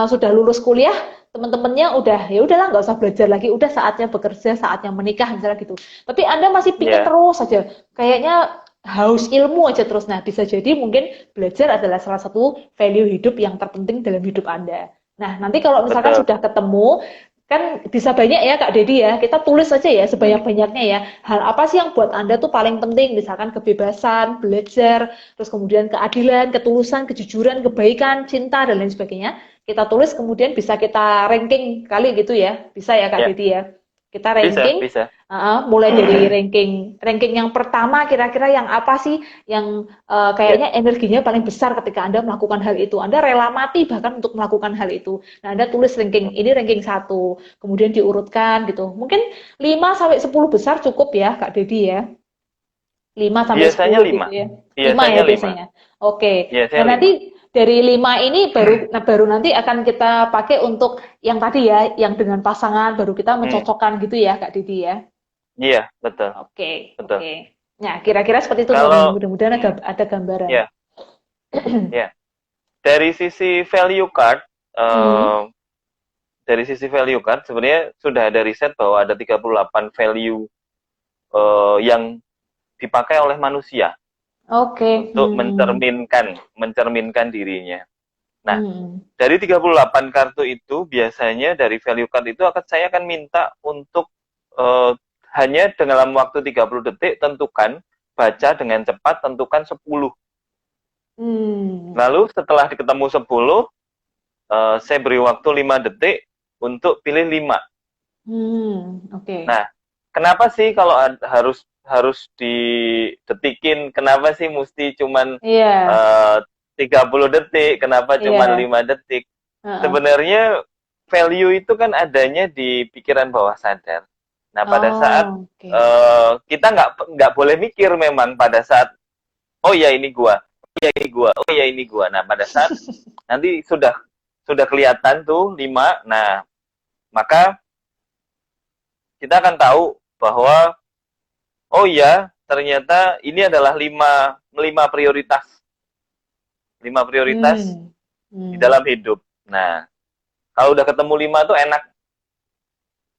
Sudah lulus kuliah, teman-temannya udah ya udahlah nggak usah belajar lagi, udah saatnya bekerja, saatnya menikah misalnya gitu. Tapi Anda masih pingin Iya. terus saja. Kayaknya haus ilmu aja terus. Nah, bisa jadi mungkin belajar adalah salah satu value hidup yang terpenting dalam hidup Anda. Nah, nanti kalau misalkan Betul. sudah ketemu, kan bisa banyak ya Kak Dedi ya, kita tulis aja ya Hmm. sebanyak-banyaknya ya, hal apa sih yang buat Anda tuh paling penting, misalkan kebebasan, belajar, terus kemudian keadilan, ketulusan, kejujuran, kebaikan, cinta, dan lain sebagainya, kita tulis kemudian bisa kita ranking kali gitu ya, bisa ya Kak Ya. Dedi ya, kita Bisa, ranking, bisa. mulai dari ranking ranking yang pertama kira-kira yang apa sih yang Ya. kayaknya energinya paling besar ketika Anda melakukan hal itu. Anda rela mati bahkan untuk melakukan hal itu. Nah, Anda tulis ranking ini ranking satu, kemudian diurutkan gitu. Mungkin 5 sampai 10 besar cukup ya, Kak Dedi ya. 5 sampai Biasanya 10 gitu 5. ya. 5 ya Biasanya 5. biasanya. Oke. Nah, Biasanya 5. nanti dari 5 ini baru nanti akan kita pakai untuk yang tadi ya, yang dengan pasangan baru kita Hmm. mencocokkan gitu ya, Kak Didi ya. Iya, betul. Oke, Betul. oke. Nah, kira-kira seperti itu teman-teman. Kalau Mudah-mudahan ada gambaran. ya, ya. Dari sisi value card, Hmm. eh, dari sisi value card sebenarnya sudah ada riset bahwa ada 38 value yang dipakai oleh manusia Oke. untuk mencerminkan dirinya. Nah, Hmm. dari 38 kartu itu biasanya dari value card itu saya akan minta untuk eh, hanya dalam waktu 30 detik baca dengan cepat tentukan 10. Hmm. Lalu setelah ketemu 10, saya beri waktu 5 detik untuk pilih 5. Hmm. Oke. Nah, kenapa sih kalau harus harus didetikin? Kenapa sih mesti cuman Iya, 30 detik? Kenapa cuman iya. 5 detik? Heeh. Sebenarnya value itu kan adanya di pikiran bawah sadar. Nah, pada saat Oh, oke. kita nggak boleh mikir memang pada saat oh ya ini gua, oh ya ini gua, oh ya ini gua. Nah, pada saat nanti sudah kelihatan tuh 5. Nah, maka kita akan tahu bahwa oh ya ternyata ini adalah lima prioritas. 5 prioritas Hmm. di dalam hidup. Nah, kalau udah ketemu 5 tuh enak.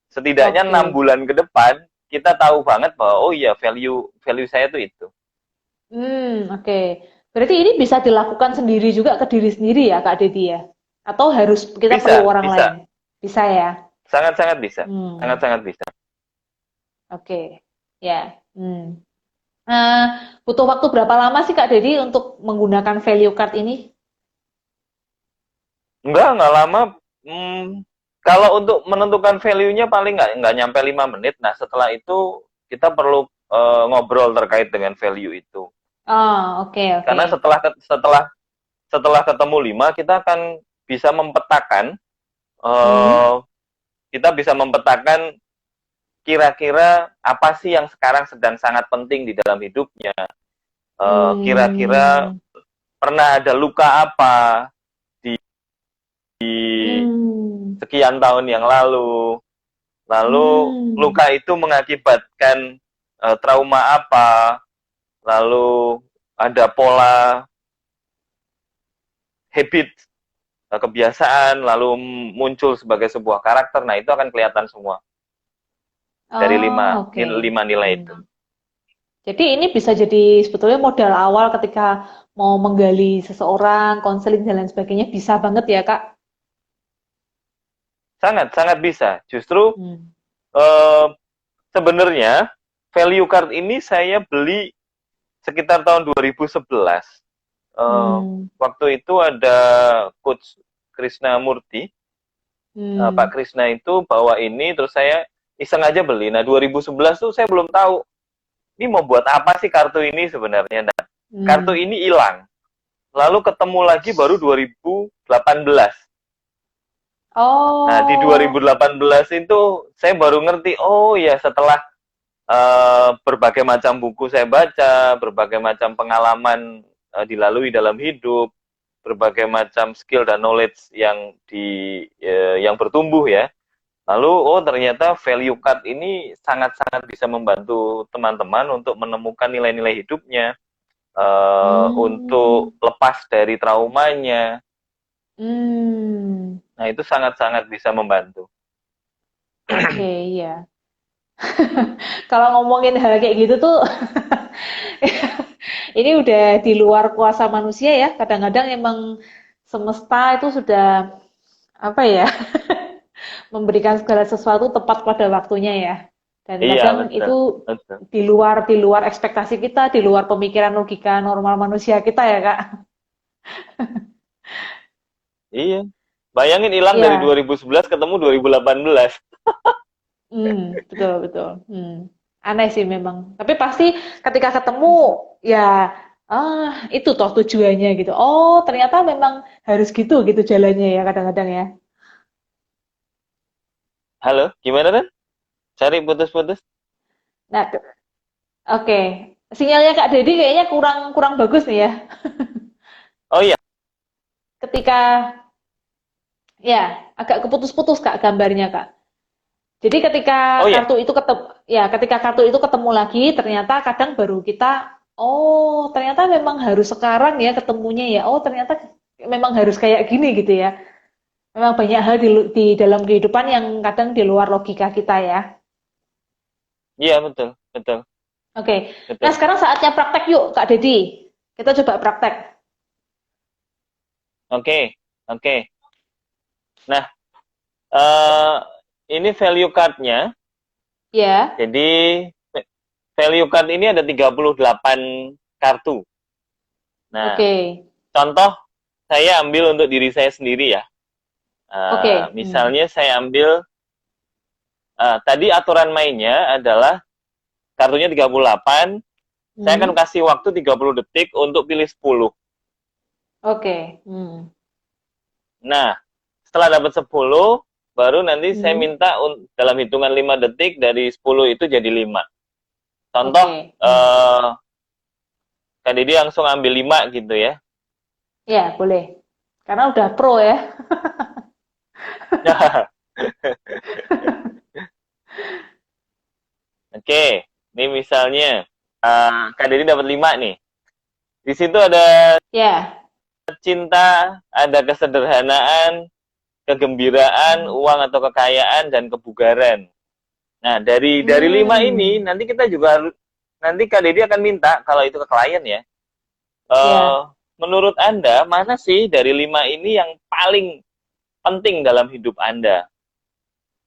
Setidaknya 6 Oke. bulan ke depan kita tahu banget bahwa oh iya value value saya tuh itu. Oke. Berarti ini bisa dilakukan sendiri juga ke diri sendiri ya, Kak Dedi ya? Atau harus kita perlu Bisa, orang lain? bisa. Bisa ya? Sangat-sangat bisa. Hmm, Sangat-sangat bisa. oke. Ya. Nah, butuh waktu berapa lama sih Kak Dedi untuk menggunakan value card ini? Enggak lama. Hmm, kalau untuk menentukan value-nya paling nggak nyampe 5 menit. Nah, setelah itu kita perlu ngobrol terkait dengan value itu. Oh, oke, oke. Karena setelah ketemu 5 kita akan bisa memetakan Hmm, eh, kita bisa memetakan kira-kira apa sih yang sekarang sedang sangat penting di dalam hidupnya. Kira-kira hmm, pernah ada luka apa di hmm, sekian tahun yang lalu. Lalu hmm. luka itu mengakibatkan trauma apa. Lalu ada pola habit, kebiasaan, lalu muncul sebagai sebuah karakter. Nah, itu akan kelihatan semua dari Oh, oke. lima nilai itu. Hmm. Jadi ini bisa jadi sebetulnya modal awal ketika mau menggali seseorang, konseling dan lain sebagainya bisa banget ya Kak? Sangat, sangat bisa. Justru Hmm. eh, sebenarnya value card ini saya beli sekitar tahun 2011. Eh, Hmm. waktu itu ada coach Krishna Murti, Pak Hmm. Krishna itu bawa ini, terus saya iseng aja beli. Nah, 2011 tuh saya belum tahu ini mau buat apa sih kartu ini sebenarnya. Nah, kartu Hmm. ini hilang. Lalu ketemu lagi baru 2018. Nah, di Oh. 2018 itu saya baru ngerti, oh ya setelah berbagai macam buku saya baca, berbagai macam pengalaman dilalui dalam hidup, berbagai macam skill dan knowledge yang bertumbuh ya. Lalu oh ternyata value card ini sangat-sangat bisa membantu teman-teman untuk menemukan nilai-nilai hidupnya, Hmm. untuk lepas dari traumanya. Hmm. Nah, itu sangat-sangat bisa membantu. Oke, iya. Kalau ngomongin hal kayak gitu tuh ini udah di luar kuasa manusia ya. Kadang-kadang emang semesta itu sudah apa ya? Memberikan segala sesuatu tepat pada waktunya ya. Dan Iya, kadang betul. itu Betul. di luar ekspektasi kita, di luar pemikiran logika normal manusia kita ya, Kak. Iya. Bayangin hilang dari Iya, 2011 ketemu 2018. betul betul. Aneh sih memang. Tapi pasti ketika ketemu ya itu toh tujuannya gitu. Oh, ternyata memang harus gitu gitu jalannya ya kadang-kadang ya. Halo, gimana kan? Cari putus-putus. Nah, oke. Sinyalnya Kak Dedi kayaknya kurang kurang bagus nih ya. Oh iya. Ketika ya agak keputus-putus Kak gambarnya Kak. Jadi Oh iya. ketika kartu itu ketemu lagi, ternyata kadang baru kita, oh ternyata memang harus sekarang ya ketemunya ya. Oh ternyata memang harus kayak gini gitu ya. Memang banyak hal di dalam kehidupan yang kadang di luar logika kita ya. Iya, betul. Betul. Oke, nah Betul. sekarang saatnya praktek yuk Kak Dedi. Kita coba praktek. Oke. Oke. Nah, eh ini value card-nya. Ya, Jadi value card ini ada 38 kartu. Nah, oke, contoh saya ambil untuk diri saya sendiri ya. oke. Misalnya saya ambil tadi aturan mainnya adalah kartunya 38, saya akan Hmm, kasih waktu 30 detik untuk pilih 10. oke. Nah, setelah dapat 10, baru nanti saya Hmm, minta dalam hitungan 5 detik dari 10 itu jadi 5. Contoh, oke. Kak Didi langsung ambil 5 gitu ya. Ya, boleh. Karena udah pro ya. Oke, ini misalnya Kak Didi dapat 5 nih. Di situ ada Ya, cinta, ada kesederhanaan, kegembiraan, uang atau kekayaan, dan kebugaran. Nah, dari 5 ini, Hmm. nanti kita juga harus, nanti Kak Dedi akan minta, kalau itu ke klien ya, eh, Ya. menurut Anda, mana sih dari 5 ini yang paling penting dalam hidup Anda?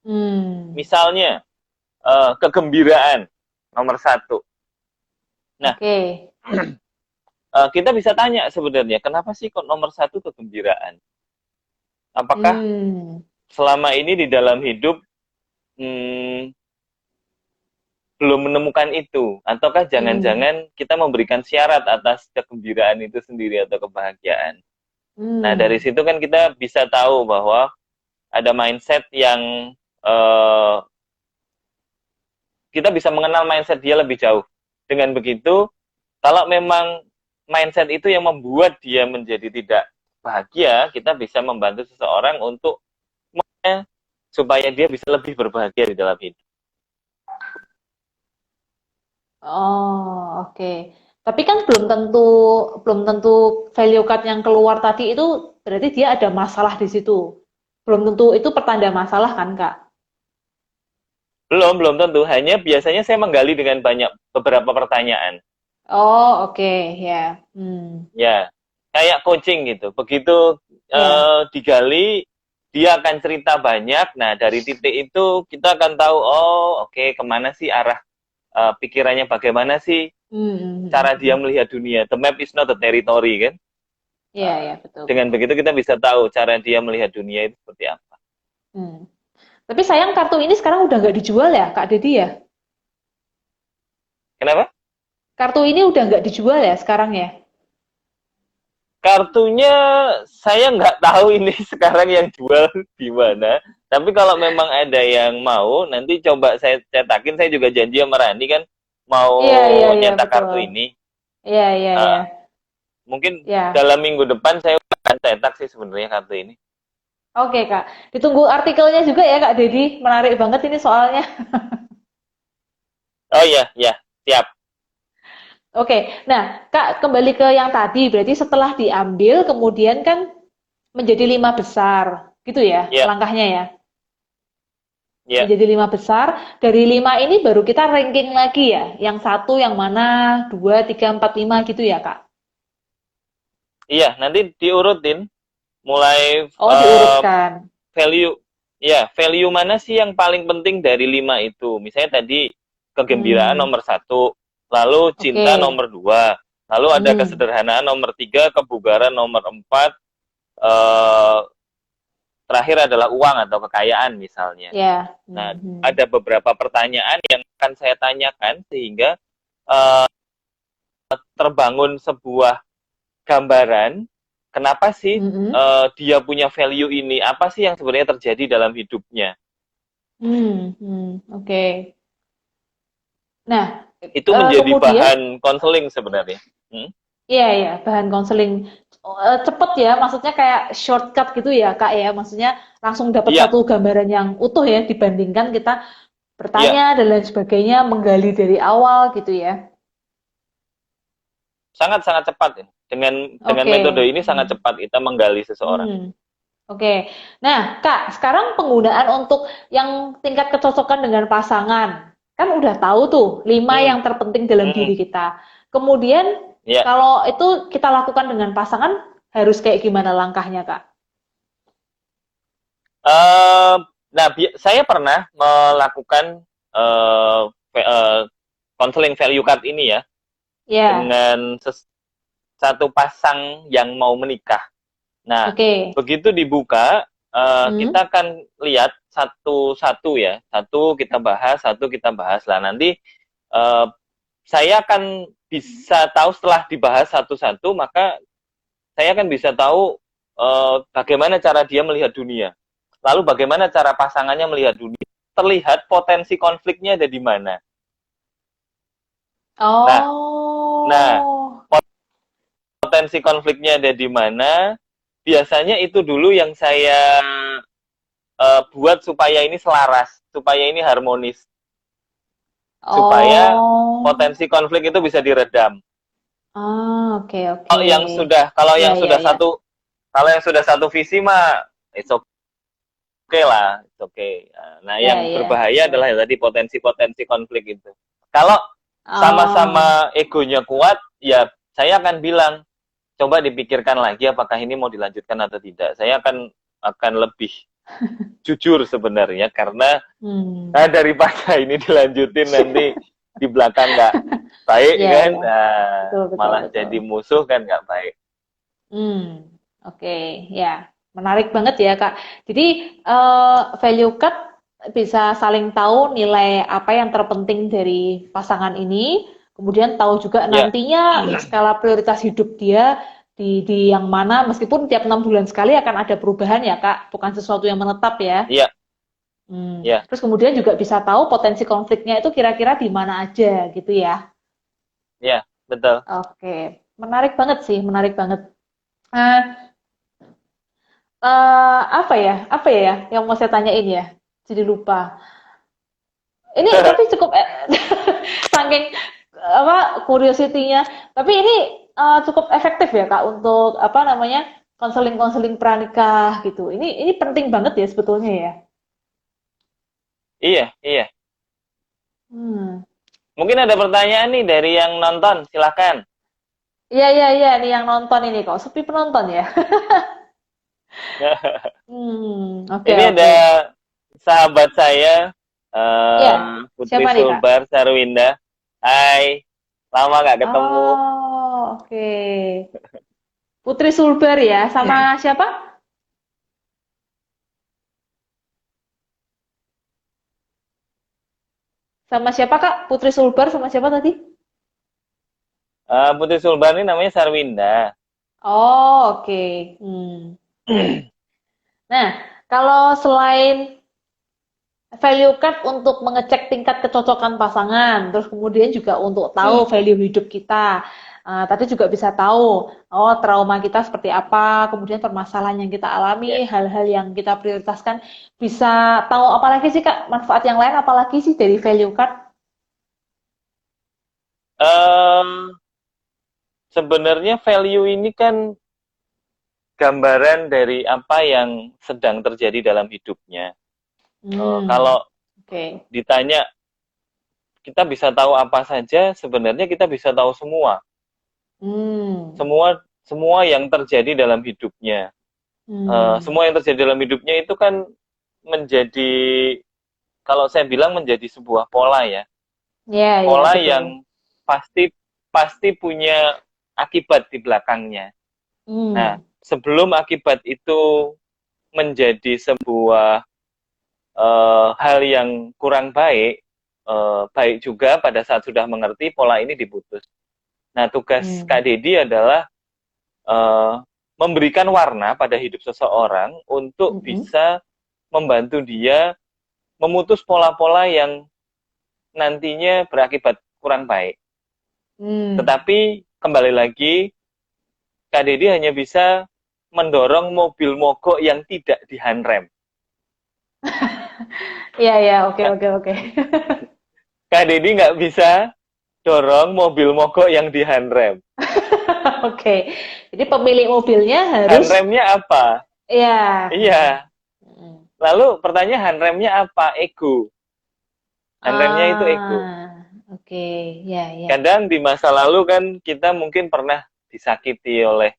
Hmm. Misalnya, kegembiraan, nomor 1. Nah, Oke. kita bisa tanya sebenarnya, kenapa sih kok nomor 1 kegembiraan? Apakah Hmm. selama ini di dalam hidup hmm, belum menemukan itu? Ataukah Hmm. jangan-jangan kita memberikan syarat atas kegembiraan itu sendiri atau kebahagiaan? Nah, dari Hmm. situ kan kita bisa tahu bahwa ada mindset yang uh, kita bisa mengenal mindset dia lebih jauh. Dengan begitu, kalau memang mindset itu yang membuat dia menjadi tidak bahagia, kita bisa membantu seseorang untuk supaya dia bisa lebih berbahagia di dalam hidup. Oh, oke. Tapi kan belum tentu value card yang keluar tadi itu berarti dia ada masalah di situ. Belum tentu itu pertanda masalah kan, Kak? Belum tentu. Hanya biasanya saya menggali dengan banyak beberapa pertanyaan. Oh, oke, ya. Hmm. Ya, kayak coaching gitu. Begitu Ya. digali, dia akan cerita banyak. Nah, dari titik itu kita akan tahu, oh oke, kemana sih arah pikirannya, bagaimana sih Hmm, hmm, hmm, cara dia hmm. melihat dunia. The map is not the territory, kan? Iya, ya, betul, Dengan betul. begitu kita bisa tahu cara dia melihat dunia itu seperti apa. Hmm. Tapi sayang kartu ini sekarang udah nggak dijual ya, Kak Dedi ya? Kenapa? Kartu ini udah nggak dijual ya sekarang ya? Kartunya saya nggak tahu ini sekarang yang jual di mana. Tapi kalau memang ada yang mau, nanti coba saya cetakin. Saya juga janji sama Rani kan mau Iya, iya, iya, nyetak betul. kartu ini. Iya, iya, iya. Uh, mungkin Ya. dalam minggu depan saya akan cetak sih sebenarnya kartu ini. Oke, Kak. Ditunggu artikelnya juga ya, Kak Dedi. Menarik banget ini soalnya. Oh iya, ya, siap. Oke. Nah, Kak, kembali ke yang tadi. Berarti setelah diambil, kemudian kan menjadi 5 besar. Gitu ya, Ya, langkahnya ya. ya. Menjadi 5 besar. Dari 5 ini baru kita ranking lagi ya. Yang satu, yang mana, 2, 3, 4, 5 gitu ya, Kak. Iya, nanti diurutin mulai Oh, uh, diurutkan. value. Ya, value mana sih yang paling penting dari 5 itu? Misalnya tadi kegembiraan Hmm, nomor 1, lalu oke. cinta nomor 2, lalu ada Hmm, kesederhanaan nomor 3, kebugaran nomor 4, eh, terakhir adalah uang atau kekayaan misalnya. ya. Nah, Hmm, hmm. ada beberapa pertanyaan yang akan saya tanyakan sehingga eh, terbangun sebuah gambaran kenapa sih Hmm, dia punya value ini, apa sih yang sebenarnya terjadi dalam hidupnya. hmm, oke. Nah, Itu menjadi kemudian bahan konseling sebenarnya. Hmm? iya ya, bahan konseling. Cepet ya, maksudnya kayak shortcut gitu ya, Kak ya. Maksudnya langsung dapat Iya, satu gambaran yang utuh ya dibandingkan kita iya, bertanya dan lain sebagainya, menggali dari awal gitu ya. sangat-sangat cepat ya. Dengan Oke. metode ini sangat Hmm. cepat kita menggali seseorang. Hmm. Oke. Nah, Kak, sekarang penggunaan untuk yang tingkat kecocokan dengan pasangan. Kan udah tahu tuh 5 Hmm, yang terpenting dalam hmm, diri kita. Kemudian ya. kalau itu kita lakukan dengan pasangan harus kayak gimana langkahnya, Kak? Eh, nah, saya pernah melakukan eh, counseling value card ini ya Ya, dengan satu pasang yang mau menikah. Nah, oke. begitu dibuka, Hmm. kita akan lihat satu-satu ya. Satu kita bahas lah. Nanti eh, saya akan bisa tahu setelah dibahas satu-satu, maka saya akan bisa tahu bagaimana cara dia melihat dunia. Lalu bagaimana cara pasangannya melihat dunia. Terlihat potensi konfliknya ada di mana. Nah, nah Oh. potensi konfliknya ada di mana. Biasanya itu dulu yang saya buat supaya ini selaras, supaya ini harmonis, supaya Oh. potensi konflik itu bisa diredam. Ah, oke, oke. Kalau yang sudah Ya, ya, ya. Kalau yang sudah satu visi mah it's okay lah, it's okay. Nah, Ya, yang ya, berbahaya betul. adalah yang tadi potensi-potensi konflik itu. Kalau Oh, sama-sama egonya kuat, ya saya akan bilang, coba dipikirkan lagi apakah ini mau dilanjutkan atau tidak. Saya akan lebih jujur sebenarnya karena hmm, daripada ini dilanjutin nanti di belakang nggak baik ya, kan, ya, betul, betul, malah betul. jadi musuh kan nggak baik. Oke, ya, menarik banget ya, Kak. Jadi, value cut bisa saling tahu nilai apa yang terpenting dari pasangan ini, kemudian tahu juga Ya, nantinya skala prioritas hidup dia di yang mana, meskipun tiap 6 bulan sekali akan ada perubahan ya, Kak, bukan sesuatu yang menetap ya. iya, iya, Terus kemudian juga bisa tahu potensi konfliknya itu kira-kira di mana aja gitu ya. iya, betul. Oke, menarik banget sih, menarik banget. Nah, apa ya yang mau saya tanyain ya? Jadi lupa. Ini tapi cukup saking apa curiosity-nya. Tapi ini cukup efektif ya Kak untuk apa namanya konseling-konseling pranikah gitu. Ini penting banget ya sebetulnya ya. Iya, iya. Hmm. Mungkin ada pertanyaan nih dari yang nonton, silakan. Iya iya iya nih yang nonton ini kok sepi penonton ya. Oke Ini ada oke. sahabat saya, Iya. Putri Siapa nih Kak? Sulbar Sarwinda. Hai, lama gak ketemu. Oh, oke. Putri Sulbar ya, sama siapa? Sama siapa Kak? Putri Sulbar sama siapa tadi? Putri Sulbar ini namanya Sarwinda. Oh, oke. Nah, kalau selain value card untuk mengecek tingkat kecocokan pasangan, terus kemudian juga untuk tahu Hmm, value hidup kita. Tadi juga bisa tahu, oh trauma kita seperti apa, kemudian permasalahan yang kita alami, ya. hal-hal yang kita prioritaskan. Bisa tahu apa lagi sih Kak? Manfaat yang lain apa lagi sih dari value card? Em, Sebenarnya value ini kan gambaran dari apa yang sedang terjadi dalam hidupnya. Hmm, Kalau oke. ditanya kita bisa tahu apa saja, sebenarnya kita bisa tahu semua, Hmm, semua semua yang terjadi dalam hidupnya. hmm. Semua yang terjadi dalam hidupnya itu kan menjadi, kalau saya bilang menjadi sebuah pola ya, Ya, ya, pola betul. yang pasti pasti punya akibat di belakangnya. Nah, Hmm, sebelum akibat itu menjadi sebuah hal yang kurang baik, baik juga pada saat sudah mengerti pola ini diputus. Nah, tugas hmm, Kak Dedi adalah eh, memberikan warna pada hidup seseorang untuk mm-mm, bisa membantu dia memutus pola-pola yang nantinya berakibat kurang baik. hmm. Tetapi kembali lagi, Kak Dedi hanya bisa mendorong mobil mogok yang tidak dihanrem. Iya, ya, oke, oke, oke. Kak Dedi nggak bisa dorong mobil mogok yang dihanrem. Oke. Jadi pemilik mobilnya harus, Hanremnya apa? ya. Iya. Mm. Lalu pertanyaan hanremnya apa? Ego. Hanremnya itu ego. Oke, ya, ya, Kadang di masa lalu kan kita mungkin pernah disakiti oleh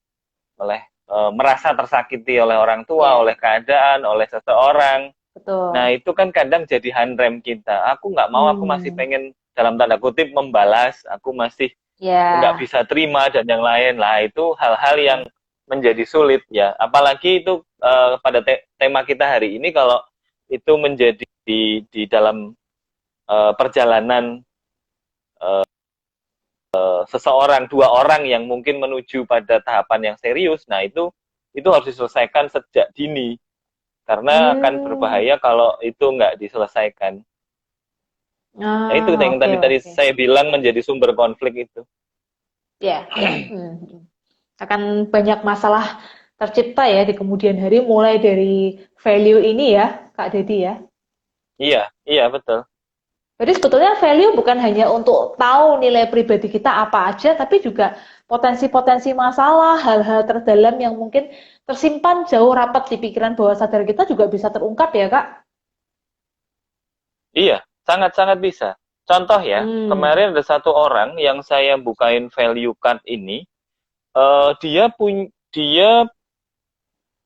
merasa tersakiti oleh orang tua, ya, oleh keadaan, oleh seseorang. Nah, betul. itu kan kadang jadi handrem kita. Aku nggak mau, aku masih Hmm, pengen dalam tanda kutip membalas, aku masih nggak ya, bisa terima dan yang lain. Lah, itu hal-hal yang menjadi sulit ya. Apalagi itu pada tema kita hari ini kalau itu menjadi di dalam perjalanan seseorang, dua orang yang mungkin menuju pada tahapan yang serius. Nah, itu harus diselesaikan sejak dini karena akan hmm, berbahaya kalau itu nggak diselesaikan. Nah, itu yang oke, tadi oke. saya bilang menjadi sumber konflik itu. Ya, ya. Akan banyak masalah tercipta ya di kemudian hari mulai dari value ini ya, Kak Dedi ya. Iya, iya betul. Jadi sebetulnya value bukan hanya untuk tahu nilai pribadi kita apa aja, tapi juga potensi-potensi masalah, hal-hal terdalam yang mungkin tersimpan jauh rapat di pikiran bawah sadar kita juga bisa terungkap ya, Kak? Iya, sangat-sangat bisa. Contoh ya, Hmm. kemarin ada satu orang yang saya bukain value card ini, dia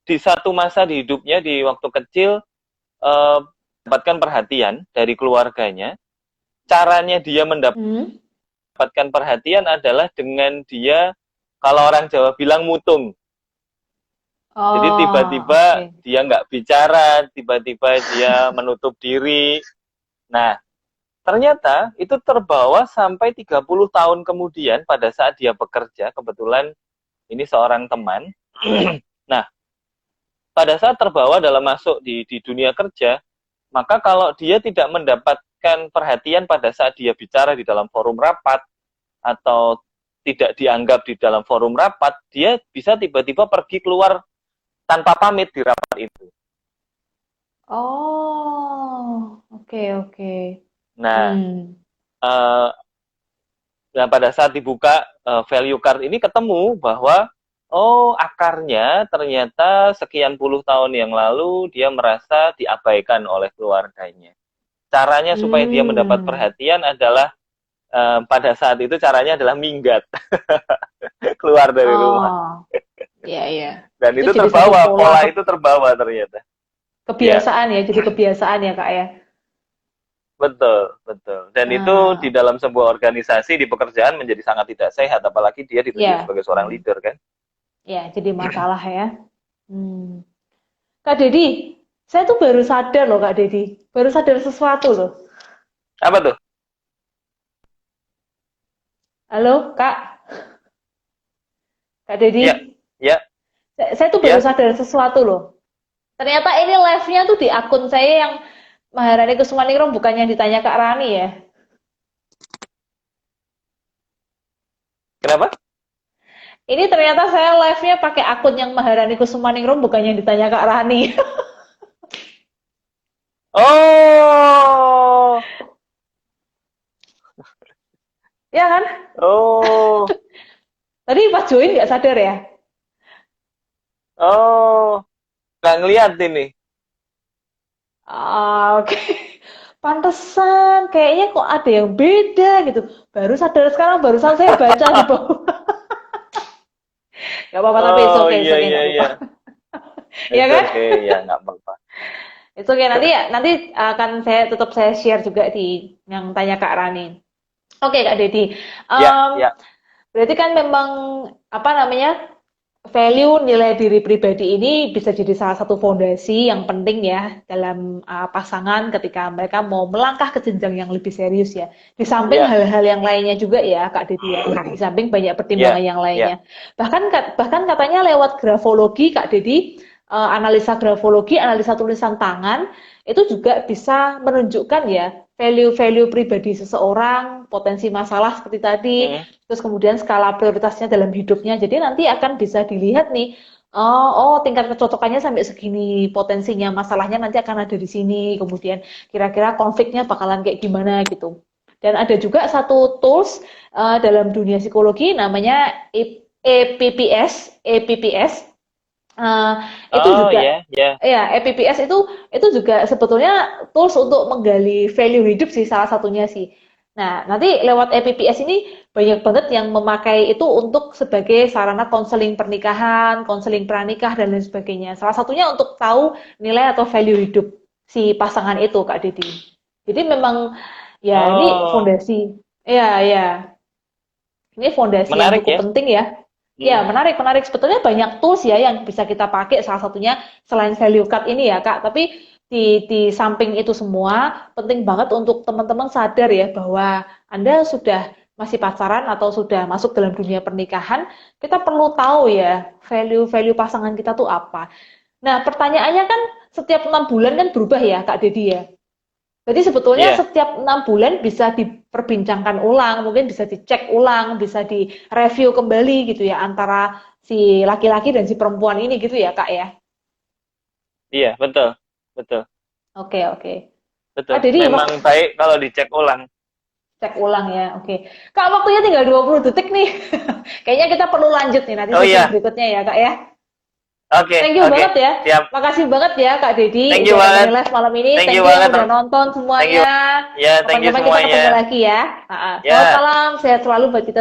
di satu masa di hidupnya di waktu kecil eh, mendapatkan perhatian dari keluarganya. Caranya dia Hmm. mendapatkan perhatian adalah dengan dia, kalau orang Jawa bilang mutung. Jadi Oh, tiba-tiba oke. dia nggak bicara, tiba-tiba dia menutup diri. Nah, ternyata itu terbawa sampai 30 tahun kemudian pada saat dia bekerja, kebetulan ini seorang teman. Nah, pada saat terbawa dalam masuk di dunia kerja, maka kalau dia tidak mendapatkan perhatian pada saat dia bicara di dalam forum rapat atau tidak dianggap di dalam forum rapat, dia bisa tiba-tiba pergi keluar tanpa pamit di rapat itu. Oh, oke oke. Nah, Hmm. eh, nah pada saat dibuka value card ini ketemu bahwa oh akarnya ternyata sekian puluh tahun yang lalu dia merasa diabaikan oleh keluarganya. Caranya supaya dia mendapat Hmm. perhatian adalah pada saat itu caranya adalah minggat keluar dari rumah. Oh, iya iya. Dan Itu itu jadi satu terbawa, pola pola itu terbawa ternyata. Ya, kebiasaan ya, jadi kebiasaan ya, Kak ya. betul, betul. Dan itu di Nah, dalam sebuah organisasi di pekerjaan menjadi sangat tidak sehat, apalagi dia ditunjuk ya. sebagai seorang Hmm. leader kan. Ya, jadi masalah ya. Hmm. Kak Dedi, saya tuh baru sadar loh Kak Dedi. Baru sadar sesuatu loh. Apa tuh? Halo Kak, Kak Dedi. Ya, ya, Saya tuh baru ya. sadar sesuatu loh. Ternyata ini live-nya tuh di akun saya yang Maharani Kusumaningrum, bukan yang ditanya Kak Rani ya. Kenapa? Ini ternyata saya live-nya pakai akun yang Maharani Kusumaningrum, bukan yang ditanya Kak Rani. Oh, Ya kan? oh, Tadi pas join nggak sadar ya? oh. Nggak ngeliat ini. Ah, oke. Pantesan, kayaknya kok ada yang beda gitu. Baru sadar sekarang, barusan saya baca di bawah. Gak apa-apa, tapi Oh, it's iya, okay, iya, gak iya. apa-apa. Iya It's kan? okay, ya nggak apa-apa. It's okay, nanti akan saya share juga di yang tanya Kak Rani. Oke, Kak Dedi. Ya, Em, ya, berarti kan memang apa namanya value nilai diri pribadi ini bisa jadi salah satu fondasi yang penting ya dalam pasangan ketika mereka mau melangkah ke jenjang yang lebih serius ya. Di samping ya, hal-hal yang lainnya juga ya, Kak Dedi ya. Di samping banyak pertimbangan ya, yang ya. lainnya. Bahkan katanya lewat grafologi, Kak Dedi, analisa grafologi, analisa tulisan tangan itu juga bisa menunjukkan ya value-value pribadi seseorang, potensi masalah seperti tadi, Hmm. terus kemudian skala prioritasnya dalam hidupnya. Jadi nanti akan bisa dilihat nih, tingkat kecocokannya sampai segini, potensinya masalahnya nanti akan ada di sini, kemudian kira-kira konfliknya bakalan kayak gimana gitu. Dan ada juga satu tools dalam dunia psikologi namanya EPPS, EPPS. Eh, itu Oh, juga ya, ya. ya EPPS itu juga sebetulnya tools untuk menggali value hidup sih salah satunya sih. Nah, nanti lewat EPPS ini banyak banget yang memakai itu untuk sebagai sarana konseling pernikahan, konseling pranikah dan lain sebagainya. Salah satunya untuk tahu nilai atau value hidup si pasangan itu, Kak Didi. Jadi memang ya ini Oh, fondasi. Ya, ya. Ini fondasi yang menarik cukup ya. penting ya. Ya, Hmm. menarik, menarik. Sebetulnya banyak tools ya yang bisa kita pakai, salah satunya selain value card ini ya, Kak. Tapi di samping itu semua, penting banget untuk teman-teman sadar ya bahwa Anda sudah masih pacaran atau sudah masuk dalam dunia pernikahan, kita perlu tahu ya value-value pasangan kita tuh apa. Nah, pertanyaannya kan setiap 6 bulan kan berubah ya, Kak Dedi ya. Jadi sebetulnya Iya, setiap 6 bulan bisa diperbincangkan ulang, mungkin bisa dicek ulang, bisa direview kembali gitu ya antara si laki-laki dan si perempuan ini gitu ya Kak ya. iya, betul, betul. Oke oke. betul. Kak Dedi, Memang baik kalau dicek ulang. cek ulang ya. Oke. Kak, waktunya tinggal 20 detik nih. Kayaknya kita perlu lanjut nih nanti Oh sesi iya, berikutnya ya, Kak ya. oke, Thank you oke, banget ya. siap. Makasih banget ya Kak Dedi Thank you udah banget. nemenin live malam ini. Thank Thank you you yang banget. udah nonton Thank you. semuanya. Ya, thank you Kapan-kapan kita ketemu semuanya. lagi ya. Selamat Ya. malam, sehat selalu buat kita.